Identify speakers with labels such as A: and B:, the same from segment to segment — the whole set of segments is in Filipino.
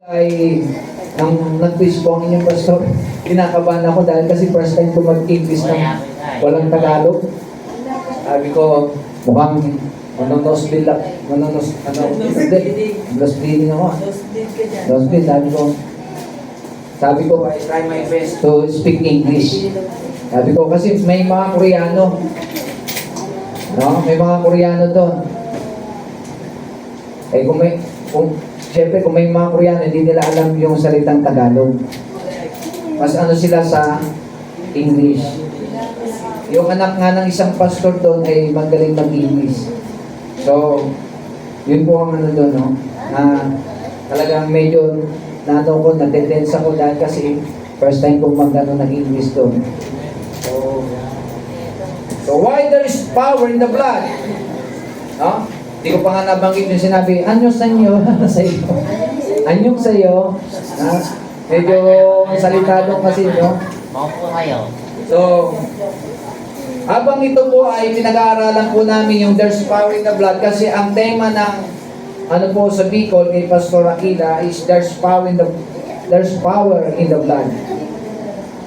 A: Ay, nang nag-quiz po ang inyong pastor, kinakabahan ako dahil kasi first time ko mag-English na walang Tagalog. Sabi ko, mukhang manonosbil lang. Lost feeling ako. Lost feeling, sabi ko, I try my best to speak English. Sabi ko, kasi may mga Koreano. No? May mga Koreano doon. Eh, siyempre, kung may mga Koreano, hindi nila alam yung salitang Tagalog. Mas ano sila sa English. Yung anak nga ng isang pastor doon ay magaling mag-English. So, yun po ang ano doon, no? Na talagang medyo natetense ako dahil kasi first time kong mag-ano ng English doon. So why there is power in the blood? No? Hindi ko pa nga nabanggit yung sinabi, anyo sa inyo, sa iyo. Anyong sa iyo. Medyo salitado kasi, no?
B: Maupo kayo.
A: So, habang ito po ay pinag-aaralan po namin yung there's power in the blood kasi ang tema ng ano po sa Bicol kay Pastor Aquila is there's power in the blood.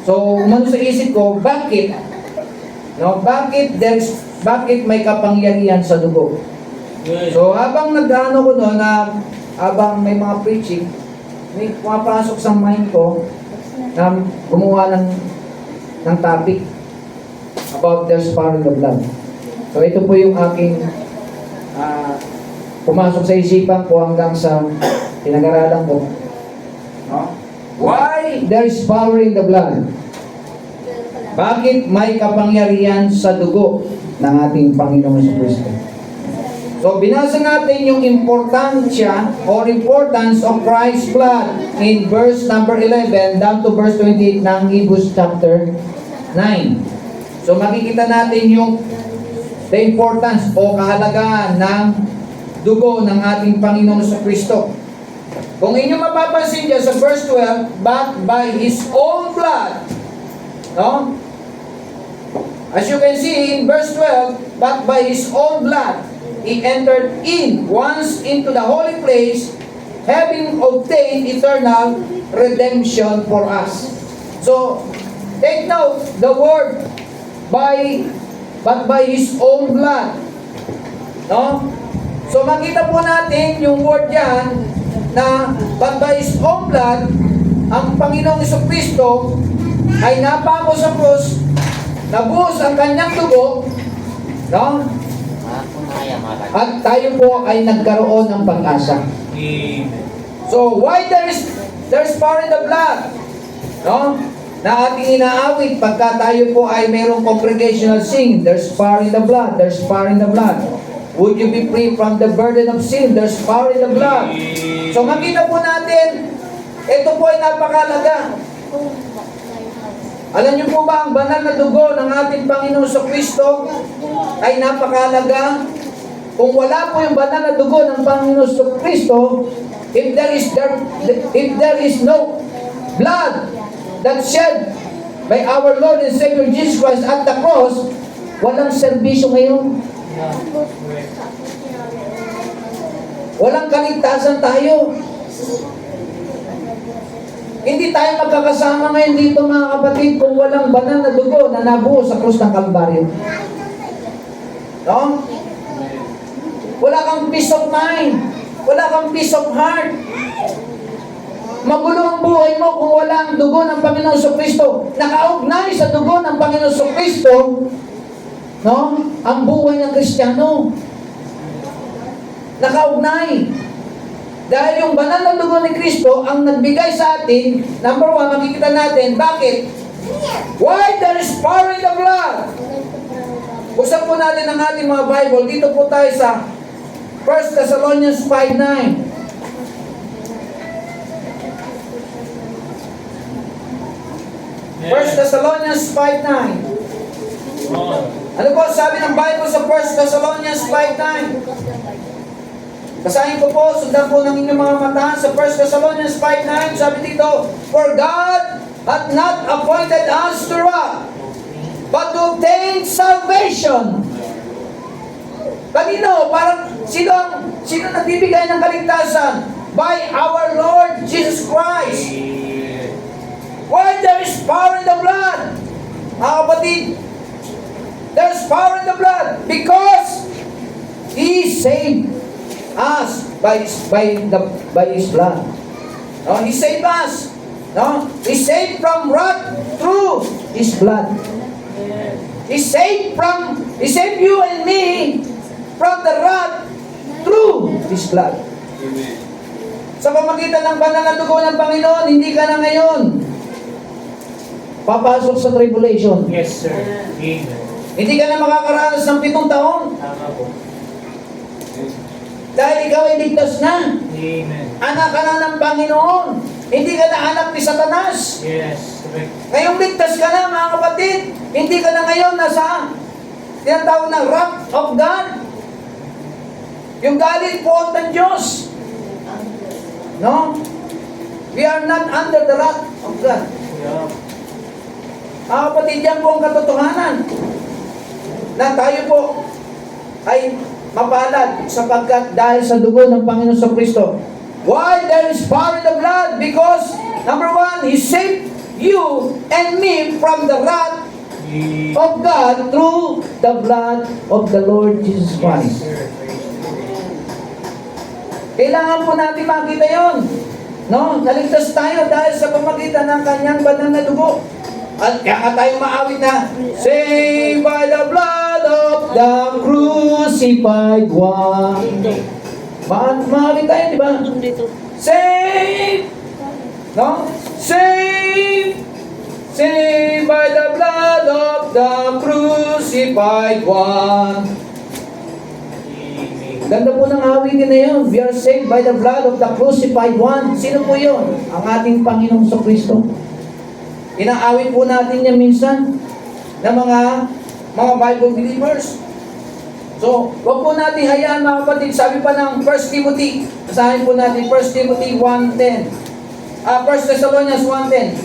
A: So, umano sa isip ko, bakit? No, bakit may kapangyarihan sa dugo? So, habang nag-ano ko no, habang may mga preaching, may pumapasok sa mind ko na gumawa ng topic about there's power in the blood. So, ito po yung aking pumasok sa isipan ko hanggang sa pinag-aralan ko. No? Why there's power in the blood? Bakit may kapangyarihan sa dugo ng ating Panginoong Kristo? So, binasa natin yung importansya or importance of Christ's blood in verse number 11 down to verse 28 ng Hebrews chapter 9. So, makikita natin yung the importance o kahalagaan ng dugo ng ating Panginoong Kristo. Kung inyo mapapansin dyan sa verse 12, but by His own blood, no? As you can see in verse 12, but by His own blood, He entered in once into the holy place, having obtained eternal redemption for us. So, take note, the word, but by His own blood. No? So, makita po natin yung word yan, na but by His own blood, ang Panginoong Jesucristo ay napako sa krus, nabuhos ang kanyang dugo, no? At tayo po ay nagkaroon ng pag-asa. So, why there's power in the blood? No? Na ating inaawit pagka tayo po ay mayroong congregational sing, there's power in the blood, there's power in the blood. Would you be free from the burden of sin? There's power in the blood. So, makita po natin, ito po ay napakalaga. Alam niyo po ba, ang banal na dugo ng ating Panginoon Kristo ay napakalaga. Kung wala po yung banal na dugo ng Panginoon Kristo, if there is no blood that shed by our Lord and Savior Jesus Christ at the cross, walang serbisyo ngayon. Walang kaligtasan tayo. Hindi tayo magkakasama ngayon dito mga kapatid kung walang banal na dugo na nabuo sa krus ng Kalbaryo. No? Wala kang peace of mind. Wala kang peace of heart. Magulo ang buhay mo kung walang dugo ng Panginoon Kristo. Nakaugnay sa dugo ng Panginoon Kristo, no? Ang buhay ng Kristiyano. Nakaugnay. Dahil yung banal na dugo ni Kristo ang nagbigay sa atin, number one, makikita natin, bakit? Why there is power in the blood? Buksan po natin ang ating mga Bible. Dito po tayo sa 1 Thessalonians 5:9. 1 Thessalonians 5:9. Ano po sabi ng Bible sa 1 Thessalonians 5:9? Basahin ko po, sundan po ng inyong mga mata sa 1 Thessalonians 5:9, sabi dito, for God hath not appointed us to wrath, but to obtain salvation. Kanino? Parang sino nagbibigay ng kaligtasan? By our Lord Jesus kapatid. There's power in the blood because He saved us by His blood. No, He saved us. No, He saved from wrath through His blood. He saved you and me from the wrath through His blood. Sa pamagitan ng banal na dugo ng Panginoon, hindi ka na ngayon papasok sa tribulation.
B: Yes, sir. Amen.
A: Hindi ka na makakaranas ng 7 taon.
B: Tama po.
A: Dahil ikaw ay ligtas na.
B: Amen.
A: Anak ka na ng Panginoon. Hindi ka na anak ni Satanas.
B: Yes, correct.
A: Ngayong ligtas ka na, mga kapatid. Hindi ka na ngayon nasa tinatawag na wrath of God. Yung galit po ng Diyos. No? We are not under the wrath of God.
B: Yeah.
A: Mga kapatid, yan po ang katotohanan. Na tayo po ay mapalad sapagkat dahil sa dugo ng Panginoon sa Kristo. Why there is power in the blood? Because, number 1, He saved you and me from the wrath of God through the blood of the Lord Jesus Christ.
B: Yes, sir.
A: Kailangan po natin makita yon. No? Naligtas tayo dahil sa pamagitan ng kanyang banal na dugo. At kaya nga tayo maawit na, saved by the blood of the crucified one. Maawit tayo, di ba? Saved! No? Saved! Saved by the blood of the crucified one. Ganda po ng awitin na yun. We are saved by the blood of the crucified one. Sino po yun? Ang ating Panginoong sa Kristo. Inaawit po natin yan minsan ng mga Bible believers. So, wag po natin hayaan, mga kapatid. Sabi pa ng 1 Timothy, basahin po natin 1 Timothy 1:10. 1 Thessalonians 1:10.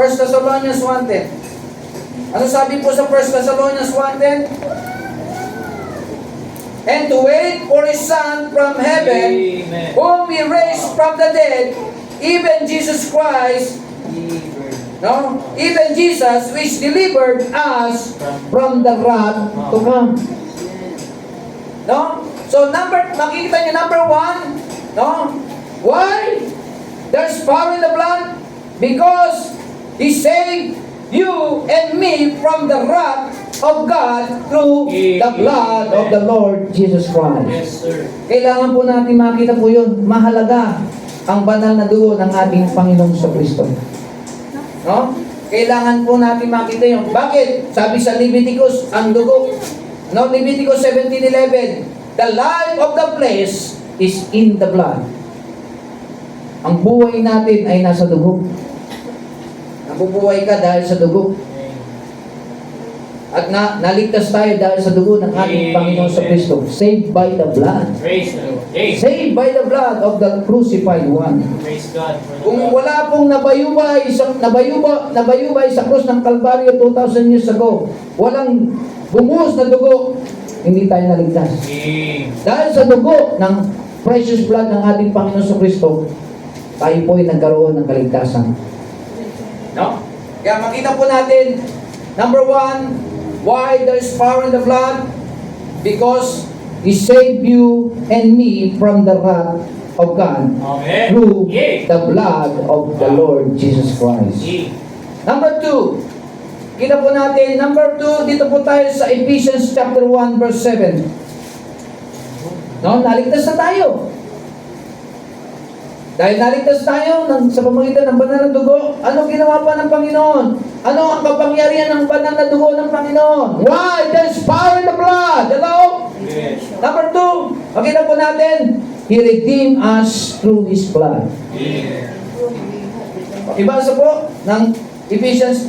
A: 1 Thessalonians 1:10. Ano sabi po sa 1 Thessalonians 1:10? And to wait for His Son from heaven,
B: Amen.
A: whom He raised from the dead, even Jesus Christ, no? Even Jesus, which delivered us from the wrath to come. No? So, makikita niyo, number 1, no? Why? There's power in the blood? Because He saved you and me from the wrath of God through the blood of the Lord Jesus Christ.
B: Yes, sir.
A: Kailangan po natin makita po yun. Mahalaga ang banal na dugo ng ating Panginoong sa Kristo. No? Kailangan po natin makita yun. Bakit? Sabi sa Leviticus, ang dugo. No? Leviticus 17:11, the life of the flesh is in the blood. Ang buhay natin ay nasa dugo. Nabubuhay ka dahil sa dugo. At naligtas tayo dahil sa dugo ng ating Panginoon sa Kristo. Saved by the blood.
B: Praise the Lord. Amen.
A: Saved by the blood of the crucified one.
B: Praise God for the
A: Kung
B: blood.
A: wala pong nabayubay sa krus ng Kalbaryo 2,000 years ago, walang bumuhos na dugo, hindi tayo naligtas.
B: Amen.
A: Dahil sa dugo ng precious blood ng ating Panginoon sa Kristo, tayo po ay nagkaroon ng kaligtasan. No? Kaya makita po natin, number 1, why there is power in the blood? Because He saved you and me from the wrath of God
B: Amen.
A: through
B: Yea.
A: the blood of the Lord Jesus Christ.
B: Yea.
A: Number 2, kita po natin, number 2, dito po tayo sa Ephesians chapter 1 verse 7. No, naligtas na tayo. Dahil naligtas tayo sa pamamagitan ng banal na dugo, ano ginawa pa ng Panginoon? Ano ang kapangyarihan ng banal na dugo ng Panginoon? Why? There's power in the blood. Hello?
B: Yes.
A: Number 2, makita po natin, He redeemed us through His blood.
B: Amen.
A: Ibasa po ng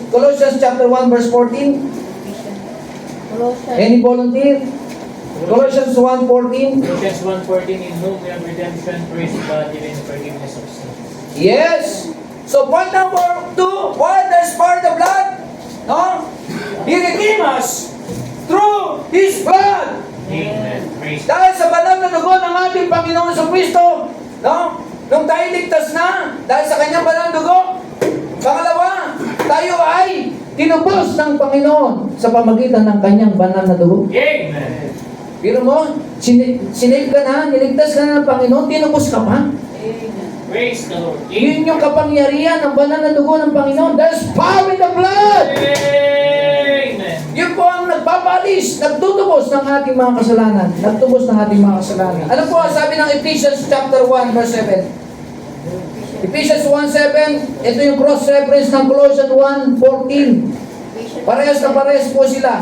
A: Colossians chapter 1 verse 14. Any volunteer? Colossians 1:14.
B: Colossians 1:14, in whom we have redemption, praise God, even the forgiveness of sins.
A: Yes. So point number 2, why there's power in the blood? No? He redeemed us through His blood.
B: Amen. Praise God.
A: Dahil sa banal na dugo ng ating Panginoon sa Kristo, no? Nung tayo ligtas na, dahil sa kanyang banal na dugo. Pangalawa, tayo ay tinubos ng Panginoon sa pamagitan ng kanyang banal na dugo.
B: Amen.
A: Pero mo, sinave ka na, niligtas ka na ng Panginoon, tinubos ka pa.
B: Praise the Lord.
A: Yun yung kapangyarihan ng banal na dugo ng Panginoon. There's power in the blood.
B: Amen.
A: Yun po ang nagpapalis, nagtutubos ng ating mga kasalanan. Nagtubos ng ating mga kasalanan. Ano po ang sabi ng Ephesians chapter 1 verse 7? Ephesians 1:7, ito yung cross-reference ng Colossians 1:14. Parehas na parehas po sila.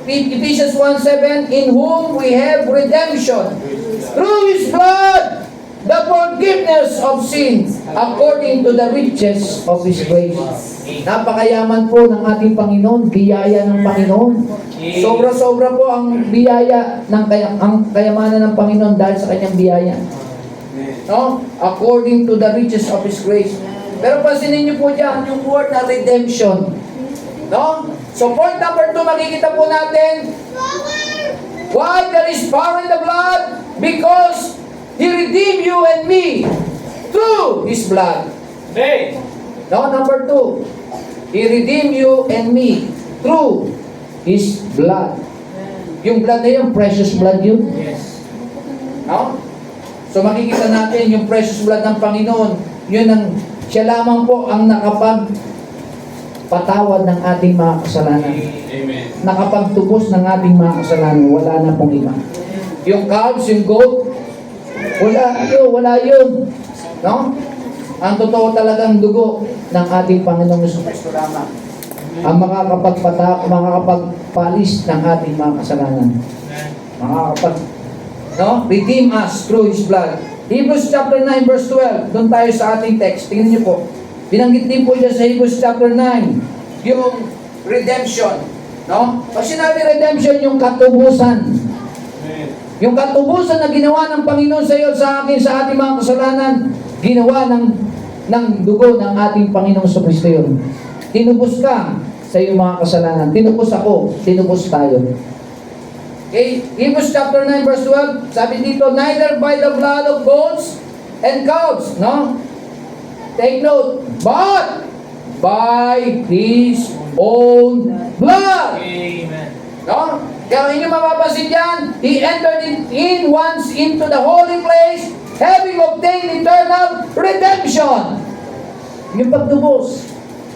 A: Ephesians 1:7, in whom we have redemption through His blood, the forgiveness of sins, according to the riches of His grace. Napakayaman po ng ating Panginoon, biyaya ng Panginoon. Sobra-sobra po ang biyaya ng ang kayamanan ng Panginoon dahil sa kanyang biyaya. No? According to the riches of His grace. Pero pansinin niyo po dyan yung word na redemption. No? So point number 2, makikita po natin why there is power in the blood? Because He redeemed you and me through His blood.
B: Amen.
A: No, number 2, He redeemed you and me through His blood. Yung blood na yun, precious blood yun.
B: Yes.
A: No? So makikita natin yung precious blood ng Panginoon, yun ang, siya lamang po ang nakapagpatawad ng ating mga kasalanan.
B: Amen.
A: Nakapagtubos ng ating mga kasalanan, wala na pong iba. Yung calves, yung goat, wala yun. No? Ang totoo talagang dugo ng ating Panginoong Kristo lamang ang makakapagpalis ng ating mga kasalanan. Redeem us through His blood. Hebrews chapter 9 verse 12. Doon tayo sa ating text. Tingnan niyo po. Binanggit din po dyan sa Hebrews chapter 9 yung redemption. No? Pag sinabi redemption, yung katubusan. Yung katubusan na ginawa ng Panginoon sa iyo, sa akin, sa ating mga kasalanan, ginawa ng dugo ng ating Panginoong Kristo yun. Tinubos ka sa iyong mga kasalanan. Tinubos ako. Tinubos tayo. Okay, Hebrews chapter 9 verse 12, sabi dito, neither by the blood of goats and calves, no? Take note, but by His own blood.
B: Amen.
A: No? Kaya inyo mapapansin dyan, He entered in once into the holy place, having obtained eternal redemption. Yung pagtubos,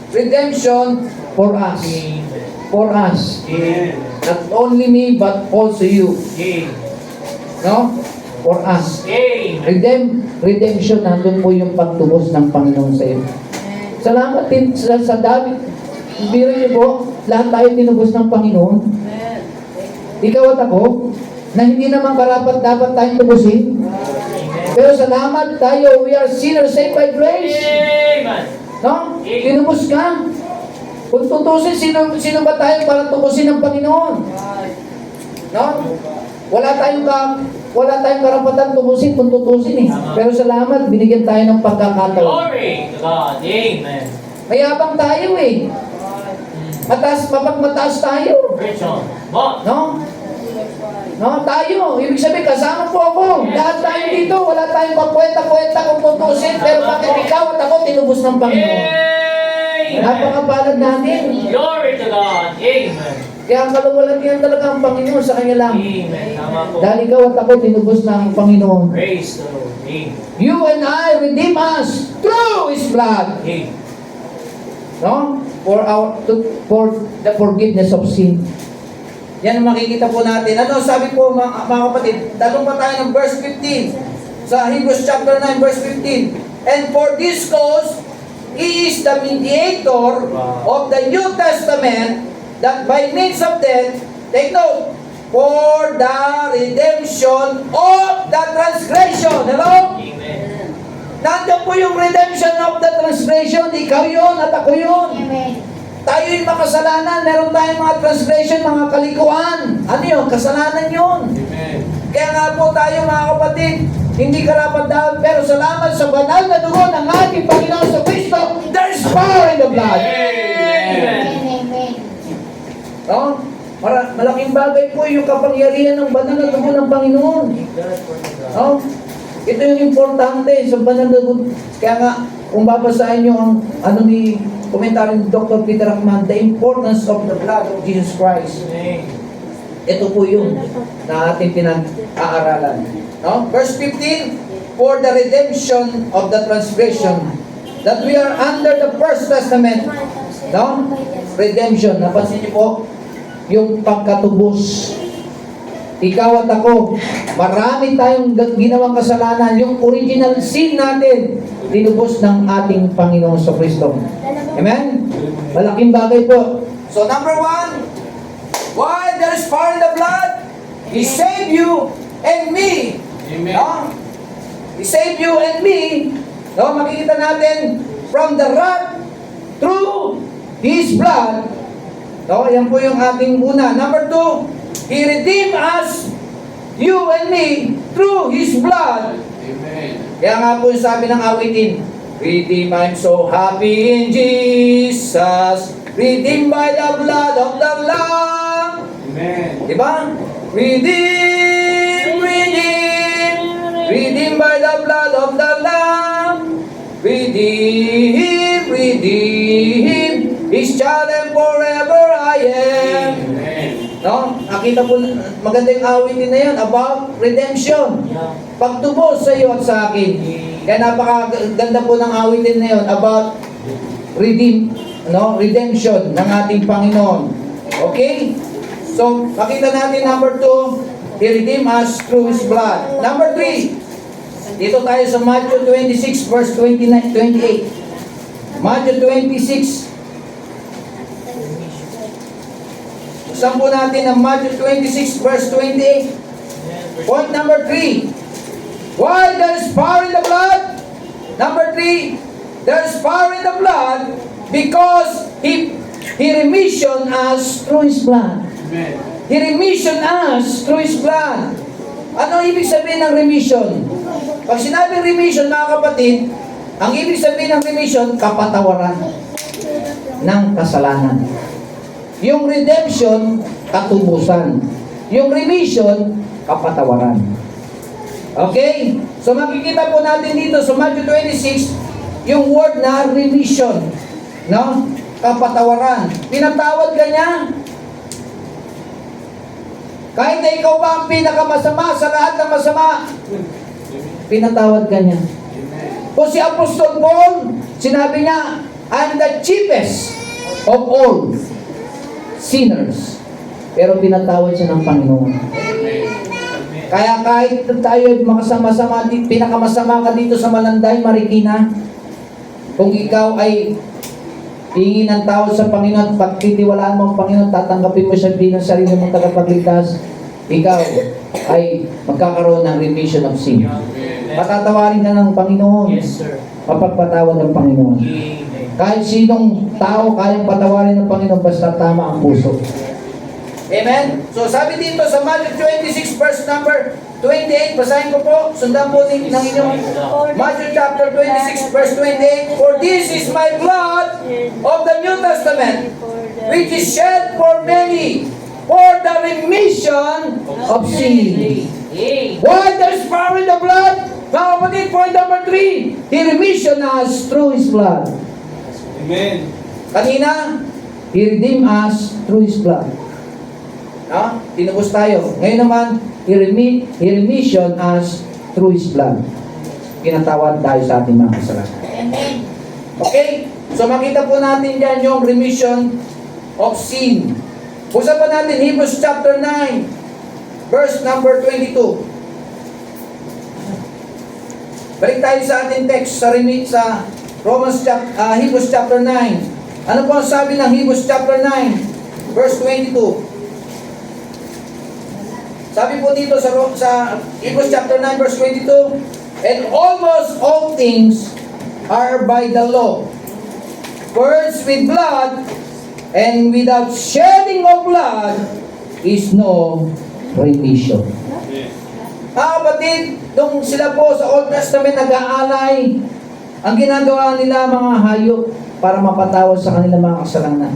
A: redemption for us.
B: Amen.
A: For us.
B: Amen.
A: Not only me, but also you.
B: Amen.
A: No? For us.
B: Amen.
A: Redemption, nandun po yung pagtubos ng Panginoon sa iyo. Salamat din sa David. Biro niyo po, lahat tayo tinubos ng Panginoon. Ikaw at ako, na hindi naman karapat dapat tayong tubusin. Pero salamat tayo, we are sinners saved by grace.
B: Amen.
A: No? Tinubos ka. Kung tutusin, sino ba tayo para tubusin ng Panginoon? No? Wala tayong karapatan tubusin kung tutusin eh. Pero salamat, binigyan tayo ng pagkakataon.
B: Glory to God. Amen.
A: Mayabang tayo eh. Mataas tayo.
B: Preach on. What?
A: No? No, tayo. Ibig sabihin, kasama po ako. Lahat tayo dito. Wala tayong kakwenta-kwenta kung tutusin. Pero bakit ikaw at ako tinubos ng Panginoon? Napakapalad natin.
B: Glory to God. Amen.
A: Kaya ang kaluwalhatian talaga ang Panginoon sa kanya lang.
B: Amen. Tama po.
A: Dahil ikaw at ako tinubos ng Panginoon.
B: Praise the Lord. Amen.
A: You and I redeem us through His blood.
B: Amen.
A: No? For the forgiveness of sin. Yan ang makikita po natin. Ano sabi po mga kapatid? Talong pa tayo ng verse 15. Sa Hebrews chapter 9 verse 15. And for this cause, He is the mediator of the New Testament, that by means of death, take note, for the redemption of the transgression. Hello?
B: Amen.
A: Nandiyan po yung redemption of the transgression. Ikaw yun at ako yun. Tayo yung makasalanan. Meron tayong mga transgression, mga kalikuan. Ano yun? Kasalanan yun.
B: Amen.
A: Kaya nga po tayo mga kapatid, hindi karapat dapat, pero salamat sa banal na dugo ng ating Panginoon sa Kristo, there's power in the blood.
B: Amen.
A: No? Malaking bagay po yung kapangyarihan ng banal na dugo ng Panginoon. No? Ito yung importante sa banal na dugo. Kaya nga, kung babasahin nyo ang ni komentaryo ni Dr. Peter Akman, the importance of the blood of Jesus Christ. Ito po yun na ating pinag-aaralan. No? Verse 15, for the redemption of the transgression, that we are under the first testament. No? Redemption. Napansin niyo po, yung pagkatubos. Ikaw at ako, marami tayong ginawang kasalanan. Yung original sin natin, tinubos ng ating Panginoon sa Kristo. Amen? Malaking bagay po. So number 1, why there is power in the blood? He saved you and me.
B: Amen.
A: No? He saved you and me. No? Makikita natin from the wrath through His blood. No? Yan po yung ating una. Number 2, He redeemed us, you and me, through His blood.
B: Amen.
A: Kaya nga po yung sabi ng awitin, redeem, I'm so happy in Jesus, redeemed by the blood of the Lamb.
B: Amen.
A: Diba? Redeem, redeem, redeemed by the blood of the Lamb. Redeem, redeem, His child and forever I am.
B: Amen.
A: No? Nakita po, maganda yung awitin na yun about redemption.
B: Yeah.
A: Pagtubos sa iyo at sa akin. Kaya napakaganda po ng awitin na yun about redemption ng ating Panginoon. Okay? So, makita natin number 2, He redeemed us through His blood. Number 3, dito tayo sa Matthew 26 verse 28. Matthew 26. Buksan po natin ang Matthew 26 verse 28. Point number 3. Why there is power in the blood? Number 3, there is power in the blood because He remission us through His blood.
B: Amen.
A: He remission us through His blood. Ano ibig sabihin ng remission? Pag sinabing remission, mga kapatid, ang ibig sabihin ng remission, kapatawaran ng kasalanan. Yung redemption, katubusan. Yung remission, kapatawaran. Okay? So makikita po natin dito sa Matthew 26, yung word na remission. No? Kapatawaran. Pinatawad ka niya. Kahit na ikaw ba ang pinakamasama sa lahat ng masama, pinatawad ka niya. Kung si Apostol Paul, sinabi niya, I'm the chiefest of all sinners. Pero pinatawad siya ng Panginoon. Kaya kahit tayo makasama-sama, pinakamasama ka dito sa Malanday, Marikina, kung ikaw ay hingi ng tawad sa Panginoon, pagtitiwalaan mo ang Panginoon, tatanggapin mo siya bilang sarili mong tagapagligtas, ikaw ay magkakaroon ng remission of sin. Patatawarin ka ng Panginoon.
B: Yes, sir.
A: Mapagpatawad ng Panginoon.
B: Amen.
A: Kahit sinong tao kayang patawarin ng Panginoon basta tama ang puso. Amen? So sabi dito sa Matthew 26 verse number 28, basahin ko po, sundan po ng inyong Matthew chapter 26 verse 28, for this is my blood of the New Testament, which is shed for many, for the remission of sin. Why there is power in the blood? Mga kapatid, point number 3, He remission us through His blood.
B: Amen.
A: Kanina, He redeemed us through His blood. No? Tinubos tayo. Ngayon naman, He remission us through His blood. Pinatawad tayo sa ating mga kasalanan.
C: Amen.
A: Okay? So makita po natin dyan yung remission of sin. Buksan pa natin Hebrews chapter 9, verse number 22. Balik tayo sa ating text sa Hebrews chapter 9. Ano po ang sabi ng Hebrews chapter 9, verse 22? Sabi po dito sa Hebrews chapter 9 verse 22, and almost all things are by the law, purged with blood, and without shedding of blood is no remission. Mga kapatid, nung sila po sa Old Testament nag-aalay, ang ginagawa nila mga hayop para mapatawad sa kanilang mga kasalanan.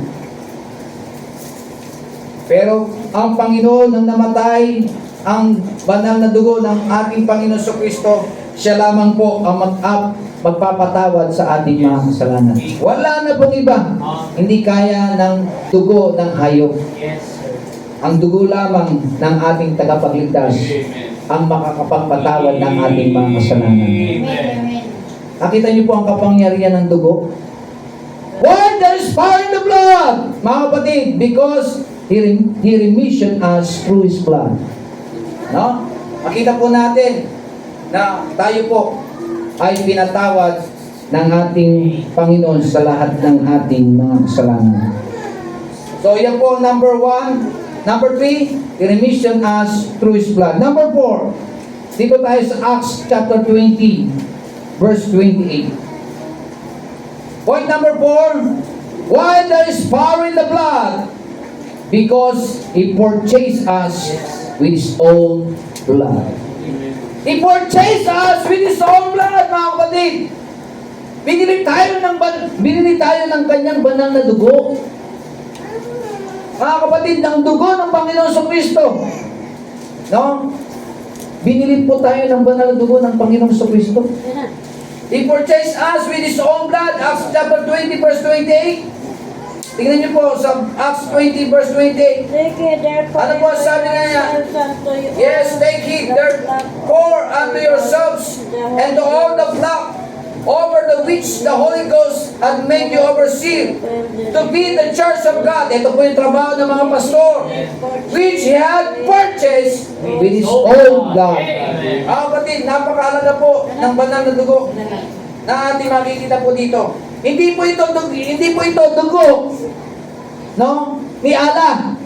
A: Pero ang Panginoon nang namatay, ang banal na dugo ng ating Panginoon sa Kristo, Siya lamang po ang magpapatawad sa ating mga kasalanan. Wala na pong iba. Hindi kaya ng dugo ng hayop.
B: Yes, sir.
A: Ang dugo lamang ng ating tagapagligtas ang makakapagpatawad ng ating mga kasalanan.
B: Amen.
A: Nakita niyo po ang kapangyarihan ng dugo? Why there is power in the blood? Mga kapatid, because He remission us through His blood. No? Makita po natin na tayo po ay pinatawad ng ating Panginoon sa lahat ng ating mga kasalanan. So, yan po number 1. Number 3, He remission us through His blood. Number 4, dito tayo sa Acts chapter 20, verse 28. Point number 4, why there is power in the blood? Because He purchased us with His own blood. He purchased us with His own blood, mga kapatid. Binili tayo ng kanyang banal na dugo. Mga kapatid, ng dugo ng Panginoon sa Kristo. No? Binili po tayo ng banal na dugo ng Panginoon sa Kristo. He purchased us with His own blood. Acts chapter 20, verse 28. Tingnan niyo po sa Acts 20, verse 28. Ano po sabi niya? Yes, take heed therefore unto yourselves and to all the flock over the which the Holy Ghost hath made you overseer, to be the church of God. Ito po yung trabaho ng mga pastor, which He had purchased with His own blood. Kapatid, napakahalaga po ng banal na dugo na ating makikita po dito. Hindi po ito dugo, no? Ni Allah.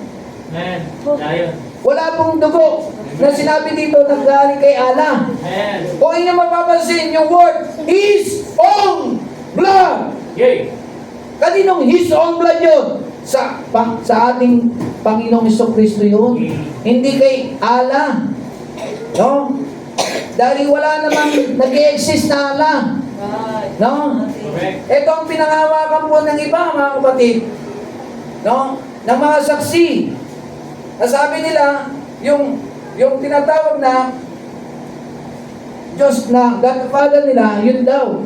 B: Amen. Ayon.
A: Wala pong dugo na sinabi dito na galing kay Allah.
B: Amen.
A: Kung inyo mapapansin, yung word, His own blood.
B: Yay.
A: Kaninong His own blood yun? Sa ating Panginoong Jesucristo yun. Hindi kay Allah. No? Dahil wala namang nag-i-exist na Allah. No?
B: Correct.
A: Ito ang pinangawakan po ng iba, mga kapatid. No? Ng mga saksi. Nasabi nila, yung tinatawag na Diyos na God the Father nila, yun daw.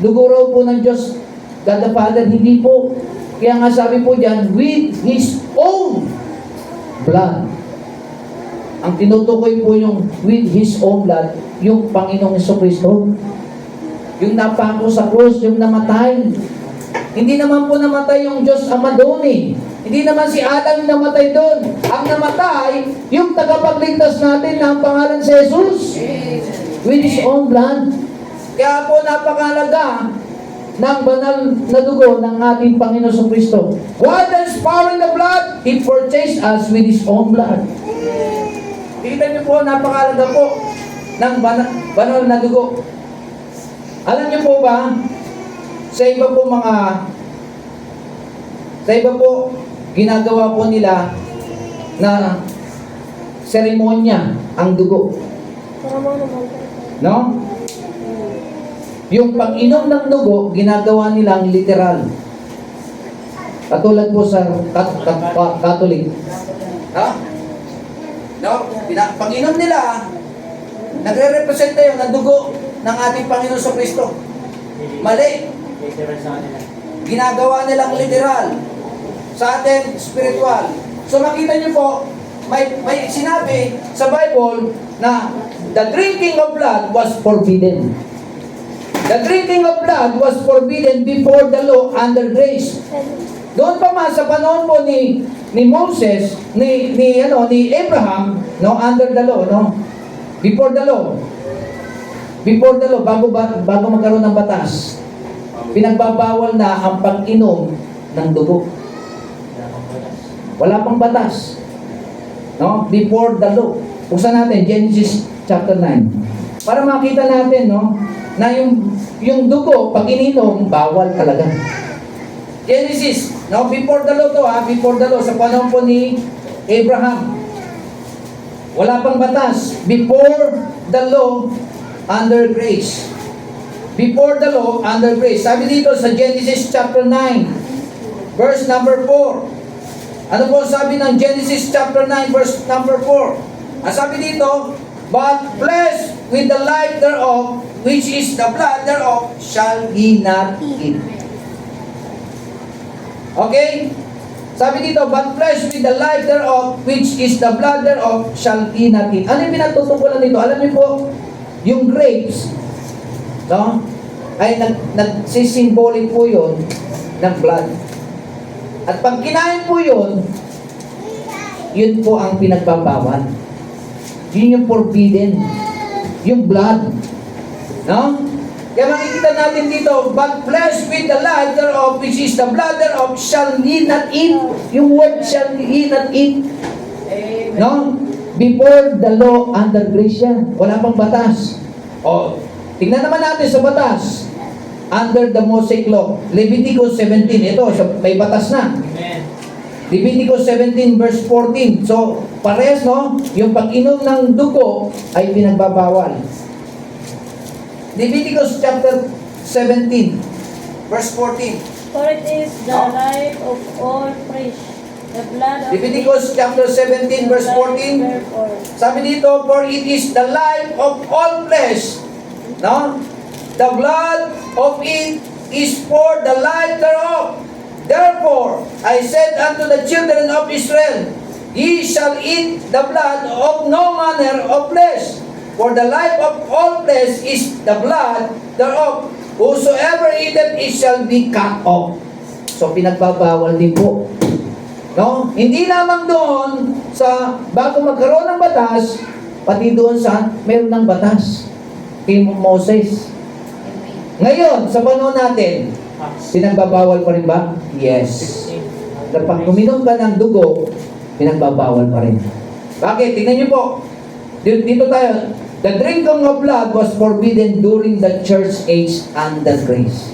A: Dugo raw po ng Diyos, God the Father, hindi po. Kaya nga sabi po dyan, with His own blood. Ang tinutukoy po yung with His own blood, yung Panginoong Jesucristo. Yung napako sa krus, yung namatay. Hindi naman po namatay yung Diyos Ama doon eh. Hindi naman si Adam namatay doon. Ang namatay, yung tagapagligtas natin na ang pangalan si Jesus. With His own blood. Kaya po napakahalaga ng banal na dugo ng ating Panginoon sa Kristo. What is power in the blood? He purchased us with His own blood. Kita niyo po, napakahalaga po ng banal na dugo. Alam niyo po ba, sa iba po, ginagawa po nila na seremonya ang dugo. No? Yung pag-inom ng dugo, ginagawa nilang literal. Katulad po sa Catholic. Ha? No? Pag-inom nila, nagre-represent tayo ng dugo ng ating Panginoon sa Kristo. Mali. Ginagawa nilang literal. Sa atin, spiritual. So makita niyo po, may sinabi sa Bible na the drinking of blood was forbidden. The drinking of blood was forbidden before the law under grace. Doon pa man sa panahon po ni Moses, ni Abraham, no, under the law, no? Before the law, bago magkaroon ng batas, pinagbabawal na ang pag-inom ng dugo. Wala pang batas. No? Before the law. Buksan natin, Genesis chapter 9. Para makita natin, no, na yung dugo, pag ininom, bawal talaga. Genesis, no, before the law to, before the law, sa panahon po ni Abraham. Wala pang batas. Before the law, under grace. Before the law, under grace. Sabi dito sa Genesis chapter 9, verse number 4. Ano po sabi ng Genesis chapter 9, verse number 4? Ang sabi dito, but flesh with the life thereof, which is the blood thereof, shall he not eat. Okay? Sabi dito, but flesh with the life thereof, which is the blood thereof, shall he not eat. Ano yung pinatutukulan dito? Alam niyo po, yung grapes, no? Ay nagsisimbolic po yun ng blood. At pag kinain po yun, yun po ang pinagbabawal. Yun yung forbidden. Yung blood. No? Kaya makikita natin dito, but flesh with the life thereof, which is the blood thereof, shall he not eat. Yung word shall he not eat. No? Before the law, under grace yan. Wala pang batas. O, tingnan naman natin sa batas. Under the Mosaic law. Leviticus 17. Ito, may batas na.
B: Amen.
A: Leviticus 17 verse 14. So, parehas, no? Yung pag-inom ng dugo ay pinagbabawal. Leviticus chapter 17 verse 14.
C: For it is the life of all flesh, the blood of
A: Leviticus chapter 17 verse 14.
C: therefore.
A: Sabi dito, for it is the life of all flesh. No? The blood of it is for the life thereof. Therefore, I said unto the children of Israel, ye shall eat the blood of no manner of flesh. For the life of all flesh is the blood thereof. Whosoever eateth it shall be cut off. So, pinagbabawal din po. No? Hindi lamang doon sa bago magkaroon ng batas, pati doon sa meron ng batas. Kay Moses. Ngayon, sa panahon natin, pinagbabawal pa rin ba? Yes. Kapag uminom ka ng dugo, pinagbabawal pa rin. Bakit? Tingnan niyo po. Dito tayo. The drinking of blood was forbidden during the church age under grace.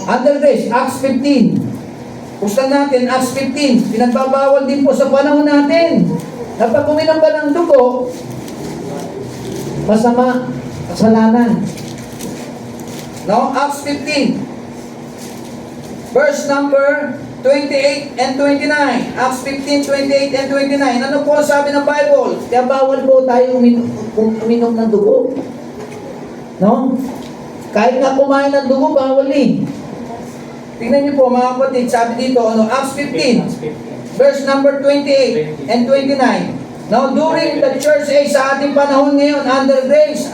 A: Under grace, Acts 15. Pustan natin, Acts 15. Pinagbabawal din po sa panahon natin. Kapag uminom ka ng dugo, masama, kasalanan. No? Acts 15. Verse number 28 and 29. Acts 15, 28 and 29. Ano po ang sabi ng Bible? Kaya bawal po tayo uminom ng dugo. No? Kahit nga kumain ng dugo, bawal eh. Tingnan niyo po mga kapatid, sabi dito, Acts 15, verse number 28 and 29. Now, during the church age, sa ating panahon ngayon, under grace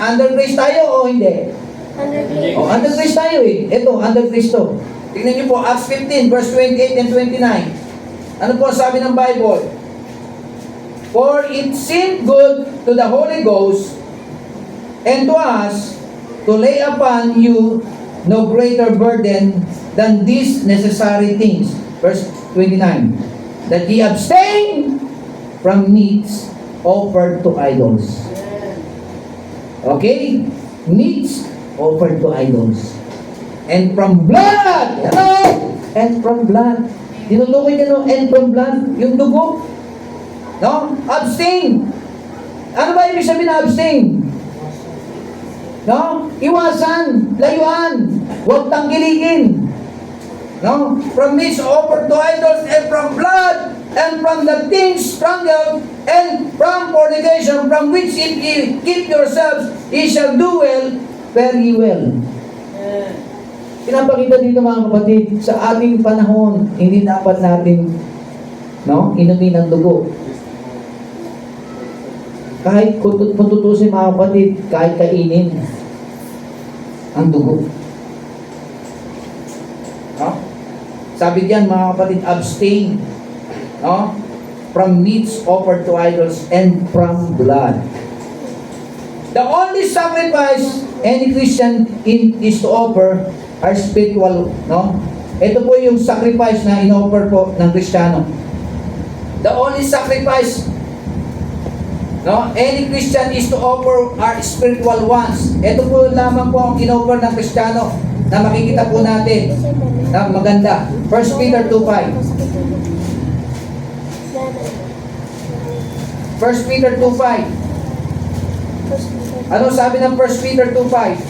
A: tayo o hindi?
C: Under grace.
A: O, under grace tayo eh. Ito, under grace to. Tingnan niyo po, Acts 15, verse 28 and 29. Ano po sabi ng Bible? For it seemed good to the Holy Ghost and to us to lay upon you no greater burden than these necessary things. Verse 29. That ye abstain from meats offered to idols. Okay? Meats offered to idols. And from blood! Ano? And from blood. Tinutukoy niya, no? And from blood. Yung dugo. No? Abstain. Ano ba ibig sabihin na abstain? No? Iwasan. Layuan. Huwag tangkilikin. No? From meats offered to idols and from blood and from the things strangled and from fornication, from which if ye keep yourselves, ye shall do well, very well. Pinapakita dito mga kapatid, sa ating panahon, hindi dapat natin inumin ang dugo. Kahit kung tutusin mga kapatid, kahit kainin ang dugo. No? Sabi diyan mga kapatid, abstain from meats offered to idols and from blood. The only sacrifice any Christian is to offer are spiritual, no? Ito po yung sacrifice na in-offer po ng Kristiyano. The only sacrifice, no, any Christian is to offer are spiritual ones. Ito po lamang po ang in-offer ng Kristiyano na makikita po natin na maganda. 1 Peter 2:5. 1 Peter 2:5. Ano sabi ng 1 Peter 2:5?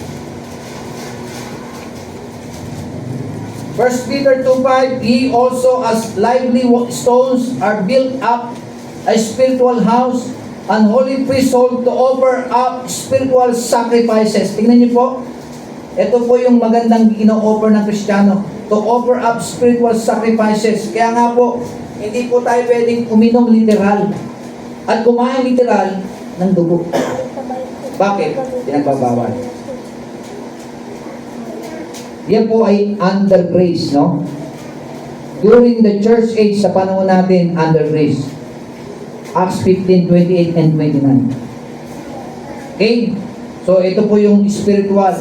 A: 1 Peter 2:5, ye also as lively stones are built up a spiritual house unholy priesthood to offer up spiritual sacrifices. Tingnan niyo po. Ito po yung magandang ino-offer ng Kristiyano. To offer up spiritual sacrifices. Kaya nga po, hindi po tayo pwedeng uminom literal at kumain literal ng dugo. Bakit? Pinagbabawal. Yan po ay under grace, no? During the church age, sa panahon natin, under grace. Acts 15:28 and 29. Okay? So, ito po yung spiritual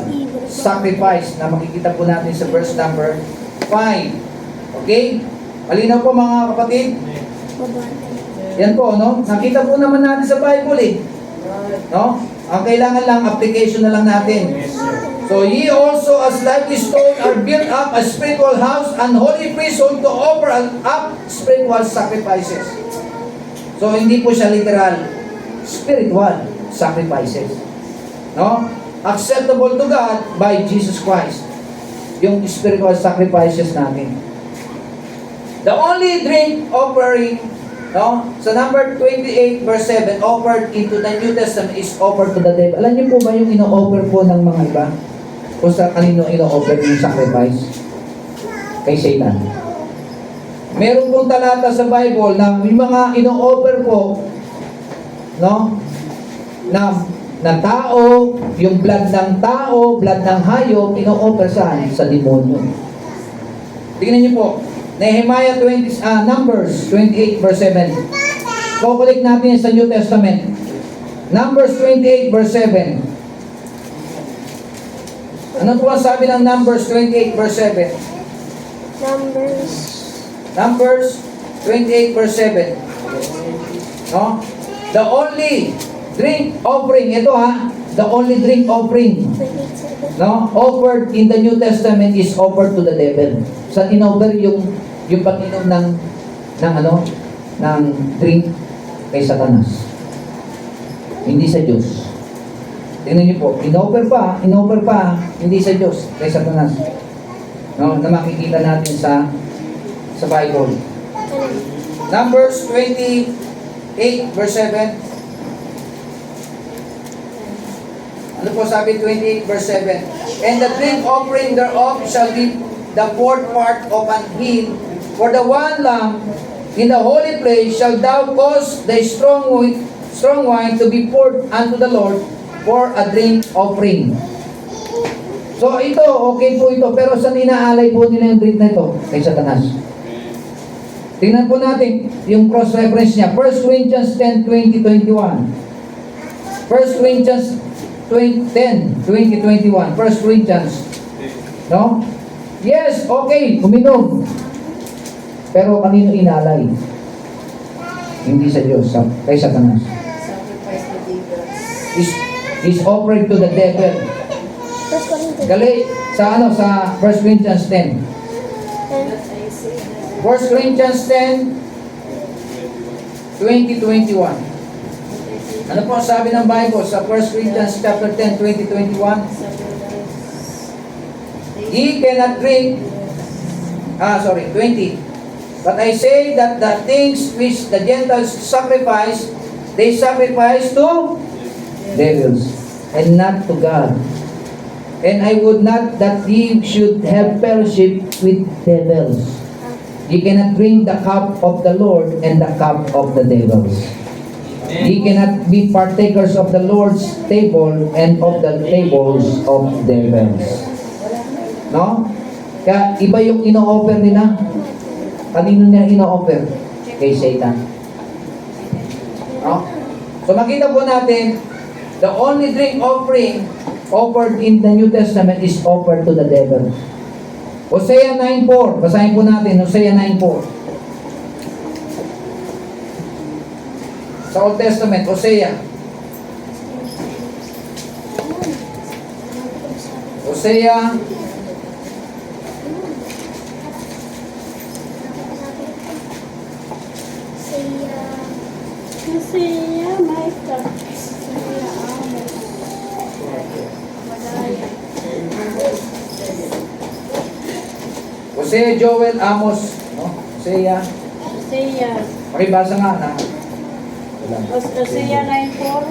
A: sacrifice na makikita po natin sa verse number 5. Okay? Malinaw po mga kapatid? Yan po, no? Nakita po naman natin sa Bible eh. No? Ang kailangan lang, application na lang natin. So, ye also as lively stone are built up a spiritual house and holy priesthood to offer up spiritual sacrifices. So, hindi po siya literal. Spiritual sacrifices. No? Acceptable to God by Jesus Christ. Yung spiritual sacrifices natin. The only drink offering, no? Sa number 28 verse 7, offered into the New Testament is offered to the devil. Alam niyo po ba yung ino-offer po ng mga iba? Kung sa kanino ino-offer yung sacrifice? Kay Satan. Meron pong talata sa Bible na may mga ino-offer po, no? Na tao, yung blood ng tao, blood ng hayop, ino-offer saan? Sa demonyo. Tingnan niyo po. Nehemiah Numbers 28 verse 7. Kukulik natin sa New Testament. Numbers 28 verse 7. Ano po ang sabi ng Numbers 28 verse 7? Numbers 28 verse 7. No? The only drink offering, ito ha, the only drink offering, no, offered in the New Testament is offered to the devil. Sa in-offer yung pag-inom ng drink kay Satanas. Hindi sa Diyos. Tingnan niyo po, in-offer pa, hindi sa Diyos, kay Satanas. No, na makikita natin sa Bible. Numbers 28 verse 7. Ano po sabi 28 verse 7? And the drink offering thereof shall be the fourth part of an hin. For the one lamb in the holy place shall thou cause the strong wine to be poured unto the Lord for a drink offering. So ito, okay po ito. Pero saan inaalay po nila yung drink na ito? Kay Satanas. Tingnan po natin yung cross-reference niya. 1 Corinthians 10, 20, 21. 1 Corinthians 10, 20, 21. 1 Corinthians. No? Yes, okay, uminom. Pero kanino inalay? Hindi sa Diyos, kay Satanas. Is offered to the devil. Gali, sa 1 Corinthians 10. 1 Corinthians 10, 20, 21. Ano po ang sabi ng Bible sa 1 Corinthians chapter 10, 20, 21? Ye cannot drink, 20. But I say that the things which the Gentiles sacrifice, they sacrifice to devils, and not to God. And I would not that ye should have fellowship with devils. Ye cannot drink the cup of the Lord and the cup of the devils. Ye cannot be partakers of the Lord's table and of the tables of devils. No? Kaya iba yung ino-offer nila. Kanino nila ino-offer? Kay Satan. No? So makita po natin, the only drink offering offered in the New Testament is offered to the devil. Hosea 9:4. Basahin po natin, Hosea 9:4. Sa Old Testament, Hosea. Hosea, Joel, Amos, no? Hosea. Pakibasa nga na. blood.
C: Hosea 9:4.